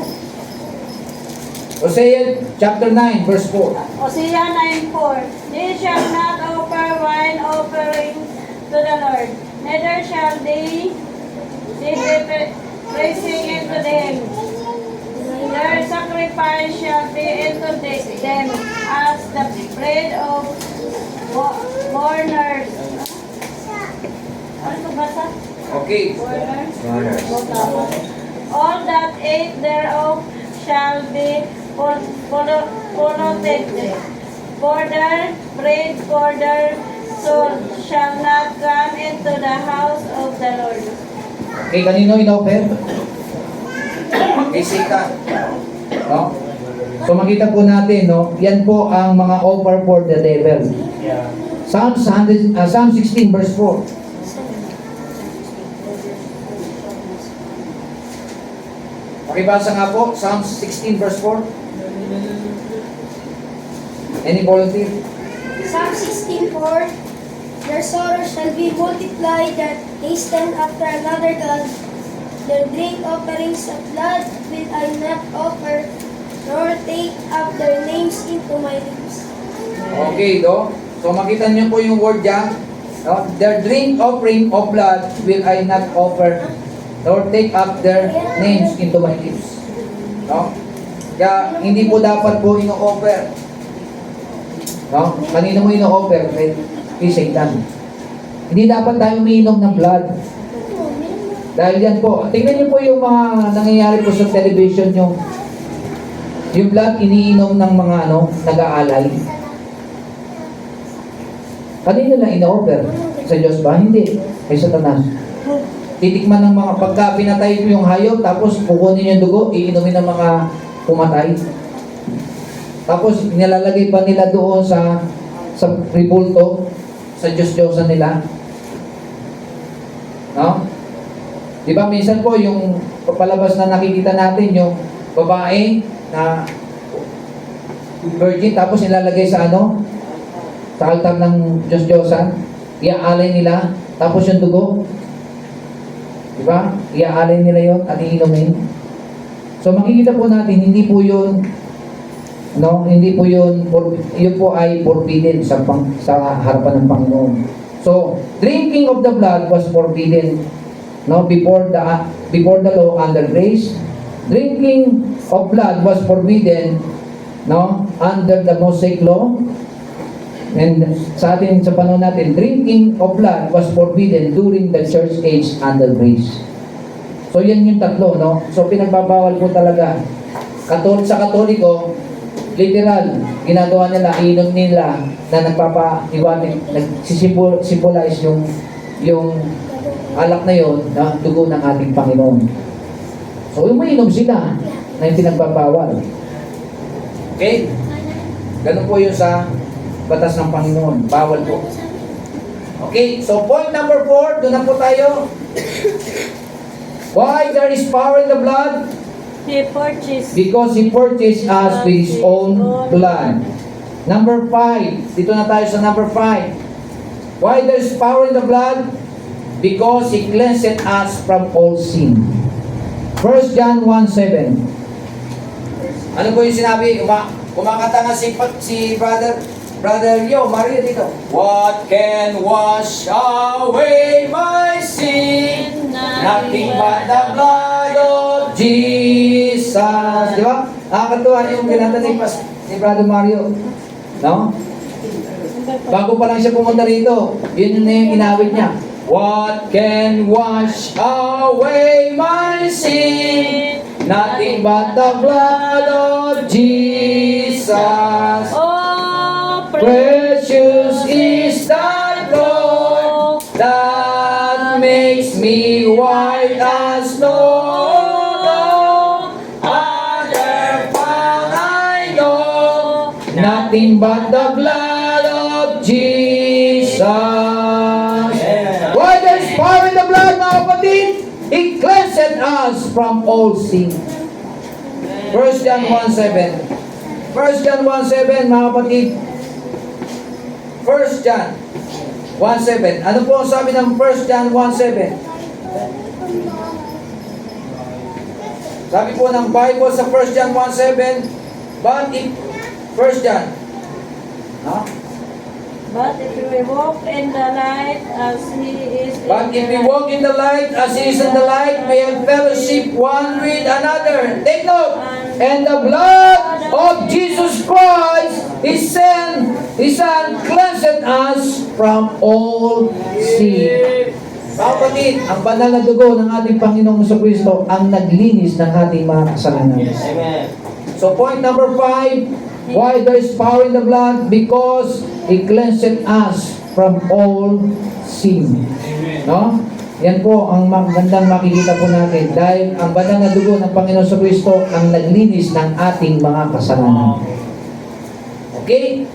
A: Hosea chapter 9, verse 4.
C: Hosea 9:4. They shall not offer wine offering to the Lord, neither shall they praising into them. Their sacrifice shall be into them as the bread of mourners. Ano ito basa?
A: Okay.
C: Mourners? All that ate thereof shall be polluted. For their bread, for their soul shall not come into the house of the Lord.
A: Okay, kanino in-offer? Kay Satan. No? So makita po natin, no? Yan po ang mga offer for the devil.
B: Yeah.
A: Psalm 16 verse 4. Pakibasa nga po, Psalm 16 verse 4. Any volunteer?
D: Psalm 16:4. Their sorrow shall be multiplied that hasten after another God. Their drink offerings of blood will I not offer, nor take up their names into my lips.
A: Okay, do. So makita niyo po yung word dyan. No? Their drink offering of blood will I not offer, nor take up their names into my lips. No? Kaya hindi po dapat po ino-offer. No? Kanino mo ino-offer? Kay Satan. Hindi dapat tayo umiinom ng blood. Dahil yan po, tingnan niyo po yung mga nangyayari po sa television, yung blood iniinom ng mga nag-aalay. Kanino lang ino-offer? Sa Diyos ba? Hindi. Kay Satanas. Titikman ng mga pagka pinatay mo yung hayop, tapos kukunin yung dugo, iinumin ng mga pumatay. Tapos nilalagay pa nila doon sa ribulto, sa Diyos-Diyosan nila. No? Di ba minsan po yung papalabas na nakikita natin, yung babae na virgin, tapos nilalagay sa sa altar ng Diyos-Diyosan, iaalay nila, tapos yung dugo, di ba? Iaalay nila yon at iinumin. So makikita po natin, hindi po yun, hindi po yun po ay forbidden sa harapan ng Panginoon. So, drinking of the blood was forbidden, before the law under grace. Drinking of blood was forbidden, under the Mosaic law. And sa panahon natin, drinking of blood was forbidden during the church age under grace. So yan yung tatlo, So pinagbabawal po talaga. Sa Katoliko, literal, ginagawa nila, iinom nila na nagpapaiwating, nagsisimbolize yung alak na yon na dugo ng ating Panginoon. So umiinom sila na yung pinagbabawal. Okay? Ganun po yun sa batas ng Panginoon. Bawal po. Okay, so point number 4, doon na po tayo. Why there is power in the blood?
C: He purchased.
A: Because He purchased us with His own blood. Number 5, dito na tayo sa number 5. Why there is power in the blood? Because He cleansed us from all sin. 1 John 1:7. Ano po yung sinabi? Kumakanta nga si Brother Mario dito. What can wash away my sin? Nothing but the blood of Jesus. Di ba? Nakakatuwa yung kinanta ni Brother Mario. No? Bago pa lang siya pumunta rito, yun yung inawit niya. What can wash away my sin? Nothing but the blood of Jesus.
C: Oh,
A: Precious is thy blood that makes me white as snow. Other found I know, nothing but the blood of Jesus. Why there's power in the blood, mga kapatid? He cleansed us from all sin. 1 John 1:7. 1 John 1:7, mga kapatid. 1 John 1:7. Ano po ang sabi ng 1 John 1:7? Sabi po ng Bible sa 1 John 1:7, but if 1 John, no?
C: But if we walk in the light as He is in
A: But if
C: the
A: we
C: light,
A: walk in the light as He is in the light, we have fellowship one with another. Take note. And the blood of Jesus Christ, His Son, cleansed us from all sin. Mga kapatid, ang banal na dugo ng ating Panginoong Jesucristo ang naglinis ng ating mga kasalanan.
B: Amen.
A: So point number 5, why there is power in the blood? Because He cleansed us from all sin. No? Yan po ang magandang makikita po natin dahil ang banal na dugo ng Panginoon Jesucristo ang naglinis ng ating mga kasalanan. Okay?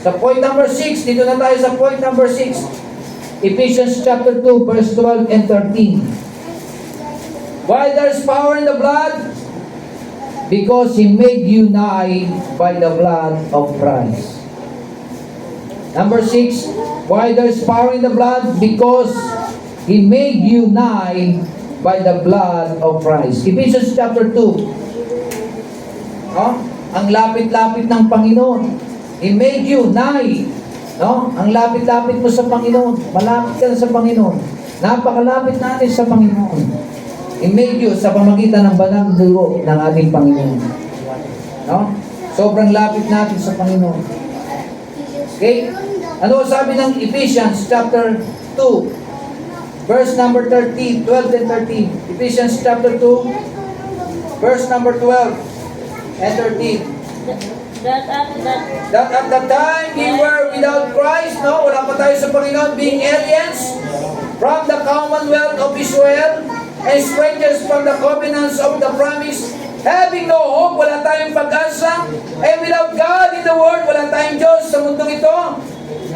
A: Sa point number 6, dito na tayo sa point number 6. Ephesians chapter 2, verse 12 and 13. Why there is power in the blood? Because He made you nigh by the blood of Christ. Number 6, why there is power in the blood? Because He made you nigh by the blood of Christ. Ephesians chapter 2. No? Ang lapit-lapit ng Panginoon. He made you nigh. No? Ang lapit-lapit mo sa Panginoon. Malapit ka na sa Panginoon. Napakalapit natin sa Panginoon. He made you sa pamagitan ng banal na dugo ng ating Panginoon. No? Sobrang lapit natin sa Panginoon. Okay? Ano sabi ng Ephesians chapter 2? Verse number 13, 12 and 13. Ephesians chapter 2, verse number 12 and 13.
C: that
A: That at the time we were without Christ, no? Wala pa tayo sa Panginoon, being aliens from the commonwealth of Israel and strangers from the covenants of the promise, having no hope, wala tayong pag-asa, and without God in the world, wala tayong Diyos sa mundong ito.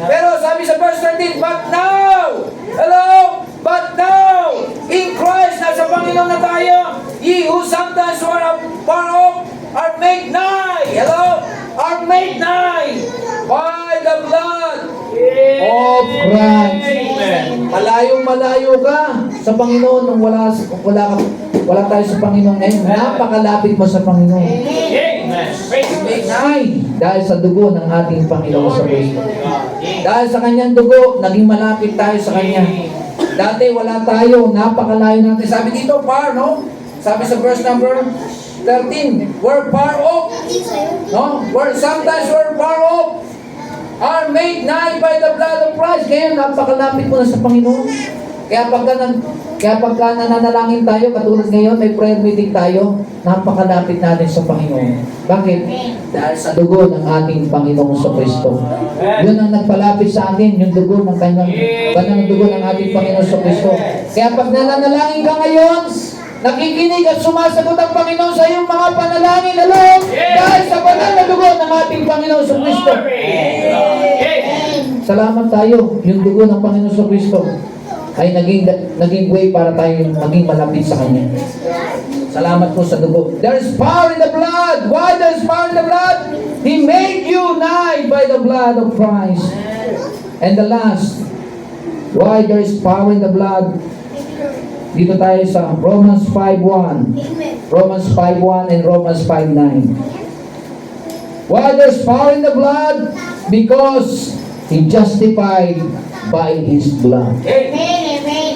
A: Pero sabi sa verse 13, but now, hello, but now, in Christ, nasa Panginoon na tayo, ye who sometimes were far off, are made nigh, hello, are made nigh by the blood of Christ.
B: Amen.
A: Malayong-malayo ka sa Panginoon nung wala tayo sa Panginoon ngayon. Napakalapit mo sa Panginoon.
B: Amen. Praise
A: Made nigh dahil sa dugo ng ating Panginoon sa Kristo. Dahil sa kanyang dugo, naging malapit tayo sa kanya. Dati wala tayo, napakalayo natin. Sabi dito, far, no? Sabi sa verse number 13, we're far off. No? Sometimes we're far off. Are made nigh by the blood of Christ. Kaya napakalapit mo na sa Panginoon. Kaya pagka nananalangin tayo, katulad ngayon, may prayer meeting tayo, napakalapit natin sa Panginoon. Bakit? Dahil sa dugo ng ating Panginoong sa Kristo. Yun ang nagpalapit sa atin, yung dugo ng kanyang, kanang dugo ng ating Panginoon sa Kristo. Kaya pag nananalangin ka ngayon, nakikinig at sumasagot ang Panginoon sa iyong mga panalangin, alone, dahil sa banal na dugo ng ating Panginoon sa Kristo. Salamat tayo, yung dugo ng Panginoon sa Kristo ay naging way para tayo maging malapit sa Kanya. Salamat po sa dugo. There is power in the blood. Why there is power in the blood? He made you nigh by the blood of Christ. And the last, why there is power in the blood? Dito tayo sa Romans 5:1. Romans 5:1 and Romans 5:9. Why there is power in the blood? Because He justified by His blood.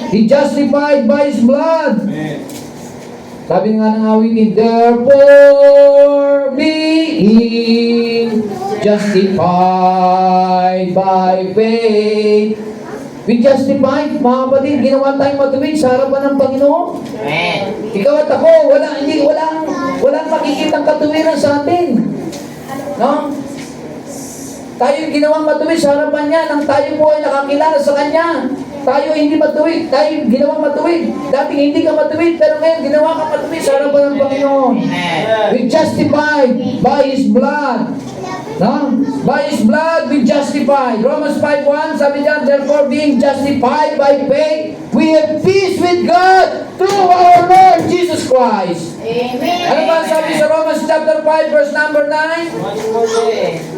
A: He justified by His blood. Sabi nga ng awitin, therefore being justified by faith. We justified, mga kapatid, ginawa tayong matuwid sa harapan ng Panginoon. Ikaw at ako, walang makikitang katuwiran sa atin. No? Tayo yung ginawang matuwid sa harapan niya nang tayo po ay nakakilala sa Kanya. Tayo hindi matuwid, tayo ginawang matuwid. Dating hindi ka matuwid, pero ngayon ginawa ka matuwid sa harapan ng Panginoon. We justified by His blood. No? By His blood we justified. Romans 5:1, sabi niya, therefore being justified by faith, we have peace with God through our Lord Jesus Christ.
C: Amen.
A: Ano ba sabi sa Romans chapter 5 verse number 9?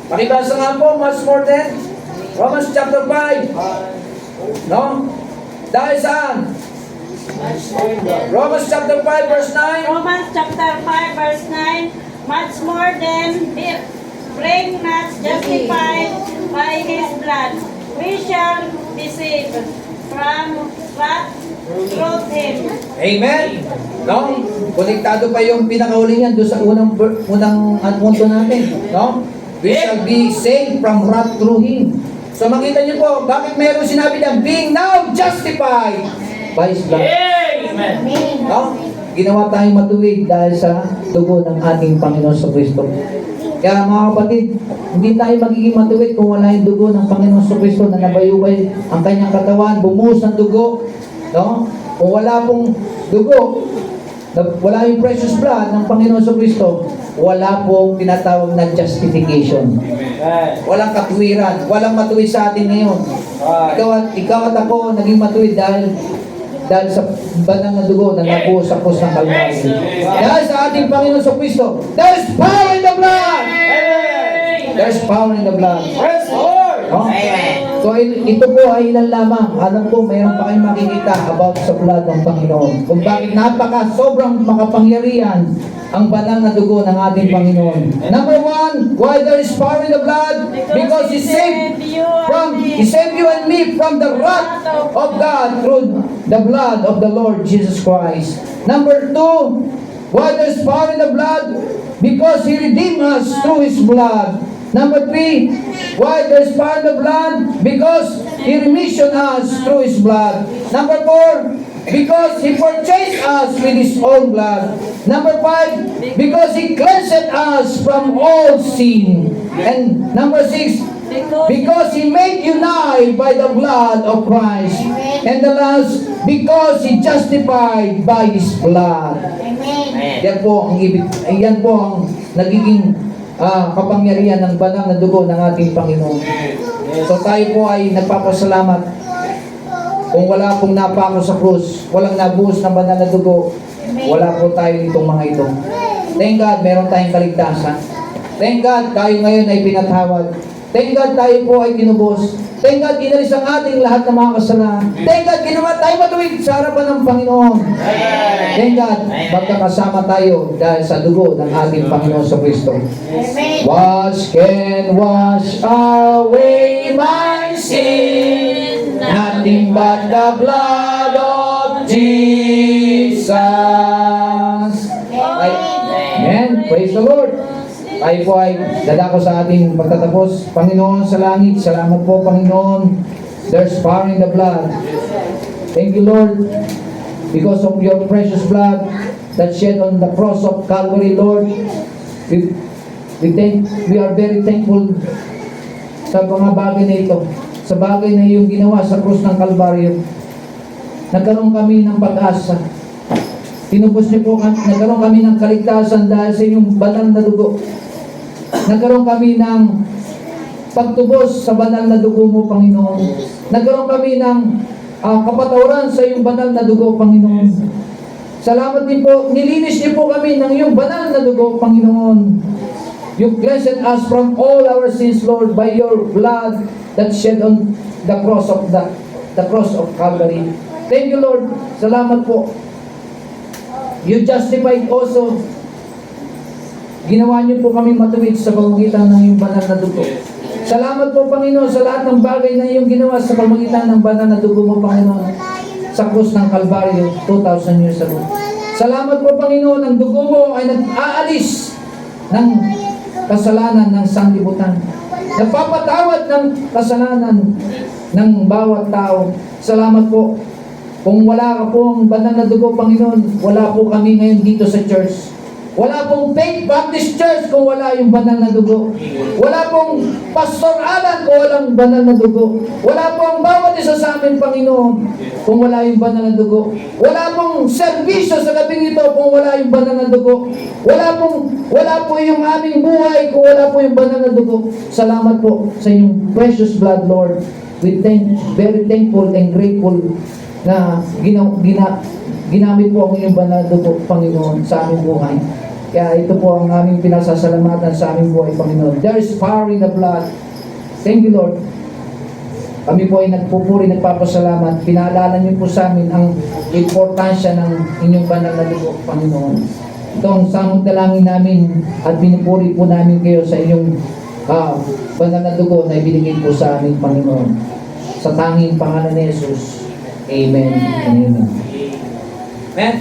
A: Pakibasa nga po, much more than Romans chapter 5. No? Dahil saan?
B: Much more than
A: Romans chapter 5 verse 9.
C: Romans chapter 5 verse 9, much more than being not justified by His blood, we shall be saved from wrath through Him.
A: Amen. No? Konektado pa yung pinakahuli niyan doon sa unang punto natin. No? We shall be saved from wrath through Him. So makita niyo po, bakit mayroon sinabi niyan, being now justified by His blood.
B: Amen.
A: No? Ginawa tayong matuwid dahil sa dugo ng ating Panginoon sa Kristo. Kaya mga kapatid, hindi tayo magiging matuwid kung wala yung dugo ng Panginoon sa Kristo na nabayubay ang kanyang katawan, bumuhos ng dugo. No? Kung wala pong dugo, wala yung precious blood ng Panginoon sa Kristo, wala pong tinatawag na justification. Walang katuwiran, walang matuwid sa atin ngayon. Ikaw at ako naging matuwid dahil sa banal na dugo na nabuhos sa krus ng Kalbaryo. Dahil sa ating Panginoon sa Kristo, there's power in the blood! There's power in the blood.
B: Praise the Lord.
A: No? So ito po ay ilan lamang. Alam ko mayroon pa kayong makikita about sa blood ng Panginoon. Kung bakit sobrang makapangyarihan ang banal na dugo ng ating Panginoon. Number one, why there is power in the blood? Because He saved you and me from the wrath of God through the blood of the Lord Jesus Christ. Number two, why there is power in the blood? Because He redeemed us through His blood. Number three, why there is power in the blood? Because He remission us through His blood. Number four, because He purchased us with His own blood. Number five, because He cleansed us from all sin. And number six, because He made you nigh by the blood of Christ. And the last, because He justified by His blood. Yan po ang yan po ang nagiging kapangyarihan ng banal na dugo ng ating Panginoon. So tayo po ay nagpapasalamat. Kung wala pong napako sa krus, walang nabuhos ng banal na dugo, wala po tayo ditong mga ito. Thank God, meron tayong kaligtasan. Thank God, tayo ngayon ay pinatawad. Thank God, tayo po ay tinubos. Thank God, inalis ang ating lahat ng mga kasalanan. Thank God, ginawa tayo matuwid sa harapan ng Panginoon. Thank God, magkakasama tayo dahil sa dugo ng ating Panginoon sa Kristo. What can wash away my sin? Nothing but the blood of Jesus. Amen. Praise the Lord. Tayo po ay dadako sa ating pagtatapos. Panginoon sa langit, salamat po Panginoon. There's power in the blood. Thank you Lord, because of your precious blood that shed on the cross of Calvary, Lord. We are very thankful sa mga bagay na ito, sa bagay na iyong ginawa sa krus ng Kalbaryo. Nagkaroon kami ng pag-asa. Tinubos niyo po, nagkaroon kami ng kaligtasan dahil sa inyong banal na dugo. Nagkaroon kami ng pagtubos sa banal na dugo mo, Panginoon. Nagkaroon kami ng kapatawaran sa iyong banal na dugo, Panginoon. Salamat din po, nilinis niyo po kami ng iyong banal na dugo, Panginoon. You cleansed us from all our sins, Lord, by your blood that shed on the cross of the cross of Calvary. Thank you, Lord. Salamat po. You justified also. Ginawa niyo po kami matuwid sa pamamagitan ng iyong banal na dugo. Salamat po, Panginoon, sa lahat ng bagay na iyong ginawa sa pamamagitan ng banal na dugo mo, Panginoon, sa krus ng Kalbaryo 2,000 years ago. Salamat po, Panginoon, ang dugo mo ay nag-aalis ng kasalanan ng sanlibutan. Nagpapatawad ng kasalanan ng bawat tao. Salamat po. Kung wala ka pong banal na dugo, Panginoon, wala po kami ngayon dito sa church. Wala pong Faith Baptist Church kung wala yung banal na dugo. Wala pong Pastor Alan kung walang banal na dugo. Wala pong bawat isa sa amin, Panginoon, kung wala yung banal na dugo. Wala pong serbisyo sa gabing ito kung wala yung banal na dugo. Wala po yung aming buhay kung wala po yung banal na dugo. Salamat po sa inyong precious blood, Lord. We very thankful and grateful na ginamit po ang inyong banal na dugo, Panginoon, sa aming buhay. Kaya ito po ang aming pinasasalamatan sa aming buhay, Panginoon. There is power in the blood. Thank you, Lord. Kami po ay nagpupuri, nagpapasalamat. Pinaalala niyo po sa amin ang importansya ng inyong banal na dugo, Panginoon. Ito ang samong dalangin namin at pinupuri po namin kayo sa inyong banal na dugo na ibinigay po sa amin, Panginoon. Sa tanging pangalan ni Jesus. Amen. Amen. Amen.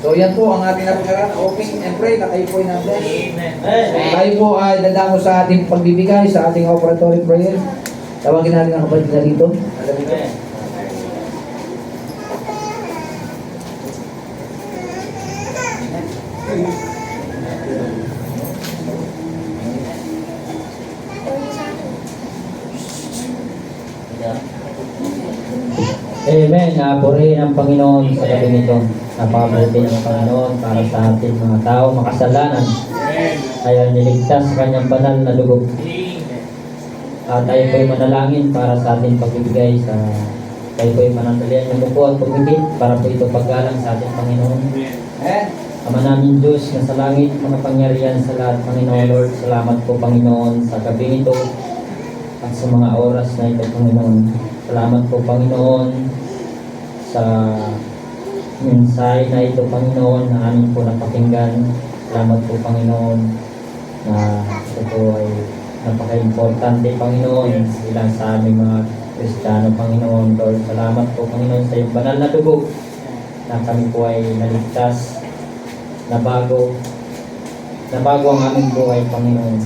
A: So yan po ang ating napagkaraan. Open and pray na kayo po ay na-bless.
B: Amen.
A: Tayo po ay dadamo sa ating pagbibigay, sa ating operatory prayer. Tawagin natin ang kapatid na dito.
B: Amen.
E: Amen. Purihin ang Panginoon sa gabi nito. Napakabuti ng Panginoon para sa ating mga tao makasalanan. Kaya niligtas sa kanyang banal na dugo. At tayo po'y manalangin para sa ating pagbibigay sa tayo po'y manandalian ng buko at pagpipit para po ito paggalang sa ating Panginoon.
A: Amen.
E: Ama namin Diyos na sa langit, makapangyarihan sa lahat, Panginoon Lord. Salamat po Panginoon sa gabi ito at sa mga oras na ito, Panginoon. Salamat po Panginoon sa mensahe na ito, Panginoon, na amin po napakinggan. Salamat po Panginoon na ito po ay napaka-importante, Panginoon, bilang sa aming mga Kristiyano, Panginoon. Lord, salamat po Panginoon sa iyong banal na dugo na kami po ay naligtas, na bago ang aming buhay, Panginoon.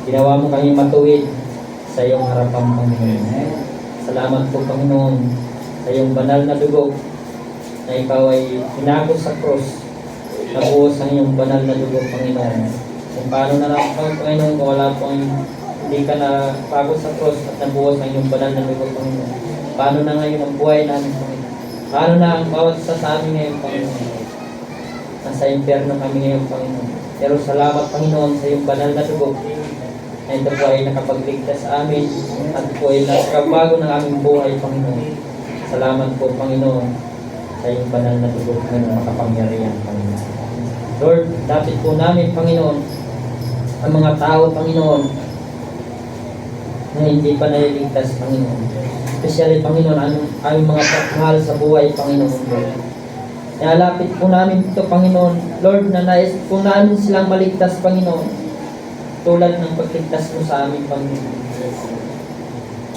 E: Ginawa mo kami matuwid sa iyong harapan, Panginoon. Salamat po, Panginoon, sa iyong banal na dugo na ikaw ay pinagos sa krus. Nabuhos ang iyong banal na dugo, Panginoon. Kung paano na lang, Panginoon, kung wala po hindi ka na pagos sa krus at nabuhos ang iyong banal na dugo, Panginoon. Paano na ngayon ang buhay namin, Panginoon? Paano na ang bawat isa sa amin ngayon, Panginoon? Nasa impyerno kami ngayon, Panginoon. Pero salamat, Panginoon, sa iyong banal na dugo na ito po ay nakapagligtas sa amin at po ay nakabago ng aming buhay, Panginoon. Salamat po, Panginoon, sa iyong banal na dugo na makapangyarihan, Panginoon. Lord, dapat po namin, Panginoon, ang mga tao, Panginoon, na hindi pa naliligtas, Panginoon. Especially, Panginoon, ang mga pagmahal sa buhay, Panginoon, Lord. Ialapit po namin ito, Panginoon, Lord, na nais po namin silang maligtas, Panginoon, tulad ng pagligtas mo sa amin, Panginoon.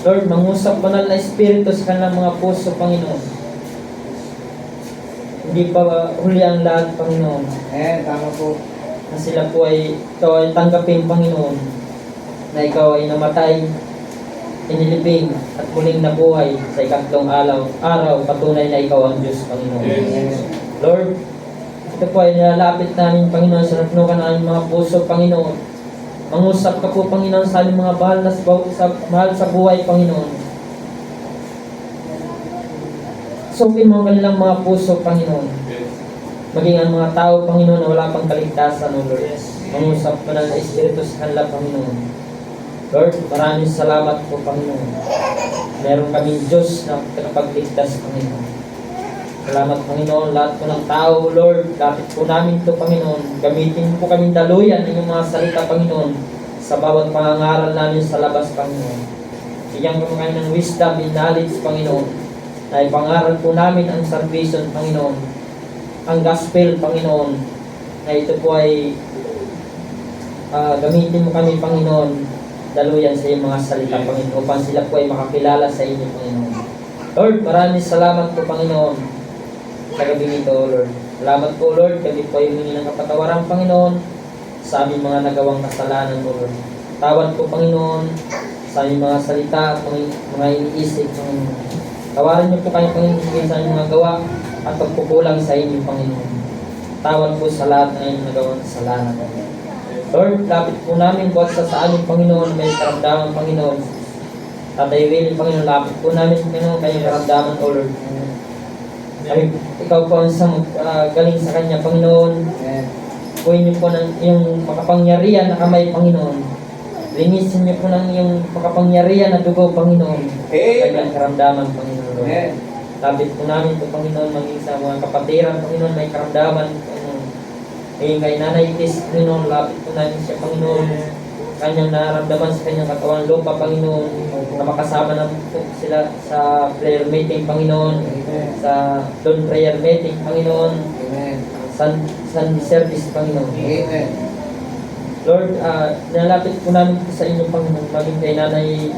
E: Lord, mangusap banal na Espiritu sa kanilang mga puso, Panginoon. Hindi pa huli ang lahat, Panginoon.
A: Tama po.
E: Na sila po ay, ikaw ay tanggapin, Panginoon, na ikaw ay namatay, inilibing at muling nabuhay sa ikatlong araw, patunay na ikaw ang Diyos, Panginoon. Lord, ito po ay nilalapit namin, Panginoon, sa natnukan ng aming mga puso, Panginoon. Mangusap ka po, Panginoon, sa aming mga mahal sa buhay, Panginoon. Sungkin mo ang kanilang mga puso, Panginoon. Maging ang mga tao, Panginoon, na wala pang kaligtasan, O Lord. Mangusap ka ng Espiritu sa kanila, Panginoon. Lord, maraming salamat po, Panginoon. Meron kaming Diyos na nakapagligtas, Panginoon. Salamat, Panginoon. Lahat po ng tao, Lord, lapit po namin ito, Panginoon. Gamitin po kaming daluyan ng inyong mga salita, Panginoon, sa bawat pangangaral namin sa labas, Panginoon. Bigyan po kayo ng wisdom and knowledge, Panginoon, na ipangaral po namin ang salvation, Panginoon. Ang gospel, Panginoon, na ito po ay gamitin mo kami, Panginoon, daluyan sa iyong mga salita, Panginoon, upang sila po ay makakilala sa inyo, Panginoon. Lord, maraming salamat po, Panginoon, sa gabi nito, Lord. Salamat po, Lord, kami po ay humingi ng kapatawaran, Panginoon, sa aming mga nagawang kasalanan, Lord. Tawad po, Panginoon, sa aming mga salita, mga iniisip, Panginoon. Tawarin niyo po kayo, Panginoon, sa aming mga gawa at pagkukulang sa inyo, Panginoon. Tawad po sa lahat ng inyong nagawang kasalanan, Panginoon. Lord, lapit po namin buhat sa amin, Panginoon, may karamdaman, Panginoon. Tatay Will, Panginoon, lapit po namin, Panginoon, kayong karamdaman, O Lord. Kami, ikaw po ang isang galing sa Kanya, Panginoon. Puhin niyo po ng iyong makapangyarihan na kamay, Panginoon. Linisin niyo po ng iyong makapangyarihan na dugo, Panginoon. Kanyang karamdaman, Panginoon. Lapit po namin po, Panginoon, maging sa mga kapatiran, Panginoon, may karamdaman, Panginoon. Kay Nanay Tis, Panginoon, lapit po namin siya, Panginoon. kanyang naramdaman sa kanyang katawan lupa, Panginoon, na makasama na po sila sa prayer meeting, Panginoon, sa dawn prayer meeting, Panginoon,
A: Amen.
E: Sunday service, Panginoon.
A: Amen.
E: Lord, nalapit po namin po sa inyo, Panginoon, maging kay Nanay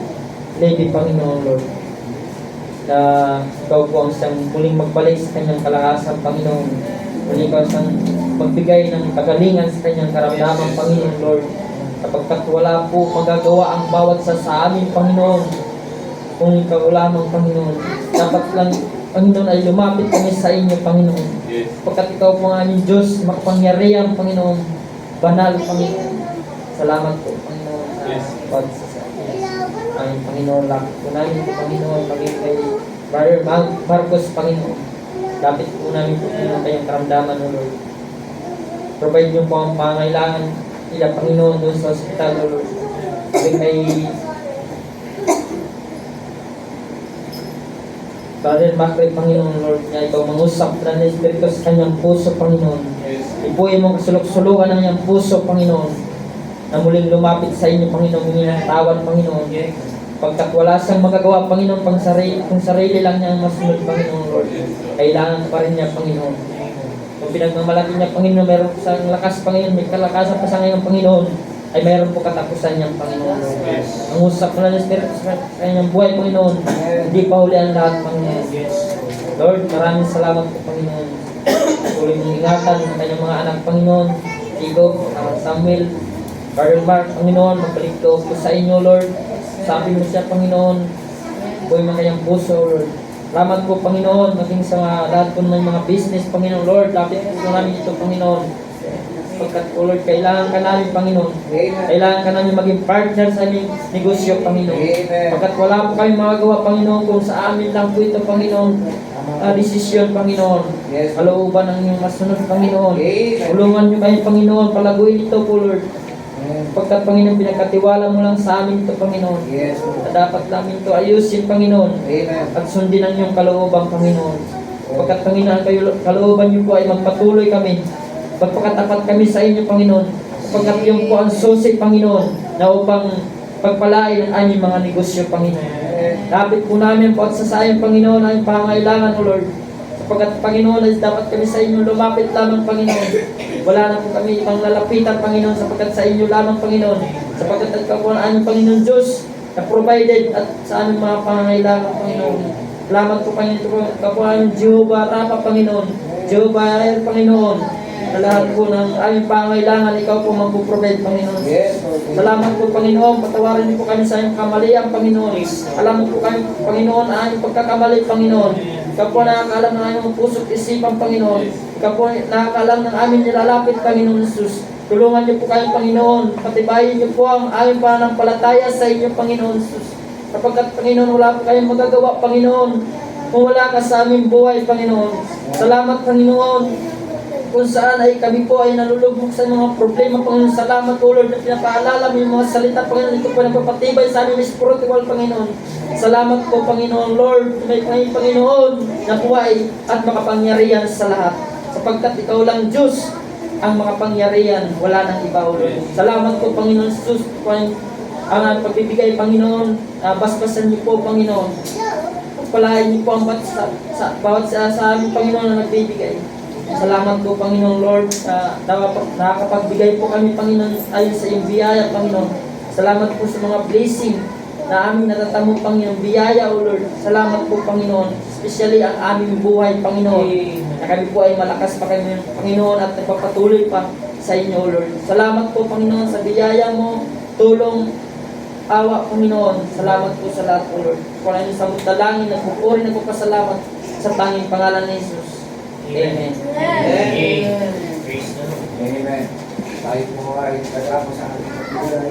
E: Lady, Panginoon, Lord, na ikaw po ang siyang muling magbalik sa kanyang kalakasan, Panginoon. Muling ikaw siyang magbigay ng kagalingan sa kanyang karamdaman, Panginoon, Lord. Kapagkat wala po magagawa ang bawat sa amin, Panginoon, kung ikaw lamang, Panginoon. Dapat lang, Panginoon, ay lumapit kami sa inyo, Panginoon. Kapagkat ikaw po ang aming Diyos, makapangyarihan, Panginoon, banal, Panginoon. Salamat po, Panginoon, sa pagsasabi. Ay, Panginoon, lapit po namin po, Panginoon, maging kay Brother Marcos, Panginoon. Lapit po namin po, Panginoon, kayong karamdaman, O Lord. Provide niyo po ang pangailangan nila, Panginoon, doon sa hospital, O Lord. Maging kay Brother Macri, Panginoon, Lord, niya ikaw mangusap na ng Espiritu sa kanyang puso, Panginoon. Ipuin mong kasulok-sulukan ng iyang puso, Panginoon, na muling lumapit sa inyo, Panginoon, humingi ng tawad, Panginoon. Pagkat wala siyang magagawa, Panginoon, kung sarili lang niya ang masunod, Panginoon, Lord. Kailangan pa rin niya, Panginoon. Kung pinagmamalaki niya, Panginoon, meron po siyang lakas, Panginoon, may kalakasan pa sa ngayon, Panginoon, ay meron po katapusan niyang, Panginoon, Lord. Ang usap na ng Espiritu sa kanyang buhay, Panginoon, hindi pa huli ang lahat, Panginoon. Lord, maraming salamat po, Panginoon. Tuloy mong ingatan ang kanyang mga anak, Panginoon. Tigo, Samuel, Brother Mark, Panginoon, magbalik ko po sa inyo, Lord. Sabi mo siya, Panginoon, buhay mga kanyang puso, Lord. Salamat po, Panginoon, maging sa lahat po ng mga business, Panginoon, Lord. Lapit po namin ito, Panginoon. Pagkat, O Lord, kailangan ka namin, Panginoon. Kailangan ka namin maging partner sa aming negosyo, Panginoon. Pagkat wala po kami magagawa, Panginoon, kung sa amin lang po ito, Panginoon, desisyon, Panginoon. Kalooban ng inyong masunod, Panginoon. Tulungan niyo kayo, Panginoon, palaguin ito po, Lord. Pagkat, Panginoon, pinagkatiwala mo lang sa amin ito, Panginoon. Na dapat namin ito ayusin, Panginoon. At sundin ang iyong kalooban, Panginoon. Pagkat, Panginoon, kalooban niyo po ay magpatuloy kami. Pagpakatapat kami sa inyo, Panginoon. Pagkat yung po ang susi, Panginoon, na upang pagpalain ang aming mga negosyo, Panginoon. Lapit po namin po at sasayang, Panginoon, ang pangailangan, O Lord. Sapagkat, Panginoon, ay dapat kami sa inyo lumapit lamang, Panginoon. Wala na po kami ibang lalapitan, Panginoon, sapagkat sa inyo lamang, Panginoon. Sapagkat at ikaw po ang aming Panginoon Diyos na provided at sa aming mga pangailangan, Panginoon. Salamat po, Panginoon. Ikaw po ang Jehovah Rapha, Panginoon. Jehovah Ayer, Panginoon. Sa lahat po ng aming pangailangan, ikaw po magpo-provide, Panginoon. Salamat po, Panginoon. Patawarin niyo po kami sa aming kamalian, Panginoon. Alam mo po kami, Panginoon, ang aming pagkakamali, Panginoon. Ikaw po nakakaalam ng aming puso't isipan, Panginoon. Ikaw po nakakaalam ng aming nilalapit, Panginoon Jesus. Tulungan niyo po kami, Panginoon. Patibayin niyo po ang aming pananampalataya sa inyo, Panginoon Jesus. Kapagkat, Panginoon, wala po kayong magagawa, Panginoon. Kung wala ka sa aming buhay, Panginoon. Salamat, Panginoon. Kung saan ay kami po ay nalulubog sa mga problema, Panginoon. Salamat, O Lord, na pinapaalala mo yung mga salita, Panginoon. Ito po nagpapatibay sa aming spiritual, Panginoon. Salamat po, Panginoon, Lord, may Panginoon na buhay at makapangyarihan sa lahat. Sapagkat ikaw lang, Diyos, ang makapangyarihan, wala nang iba, O Lord. Salamat po, Panginoon Jesus, ang pagbibigay, Panginoon. Basbasan niyo po, Panginoon. Pagpalain niyo po ang bawat sa aming, Panginoon, na nagbibigay. Salamat po, Panginoong Lord, nakakapagbigay po kami, Panginoon, ayon sa iyong biyaya, Panginoon. Salamat po sa mga blessing na aming natatamo, Panginoon. Biyaya, O Lord. Salamat po, Panginoon. Especially ang aming buhay, Panginoon. Na kami po ay malakas pa kami, Panginoon, at nagpapatuloy pa sa inyo, O Lord. Salamat po, Panginoon, sa biyaya mo, tulong, awa, Panginoon. Salamat po sa lahat, O Lord. Kung ano sa dalangin, nagpupuri, nagpapasalamat sa tanging pangalan ni Jesus. Amen.
B: Amen. Praise the Lord.
A: Amen. Tayo po ay nagamo sa ating pagbuhay.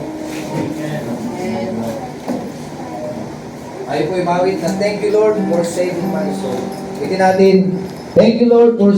A: Tayo po ay mawit na thank you, Lord, for saving my soul. Iti natin, thank you, Lord, for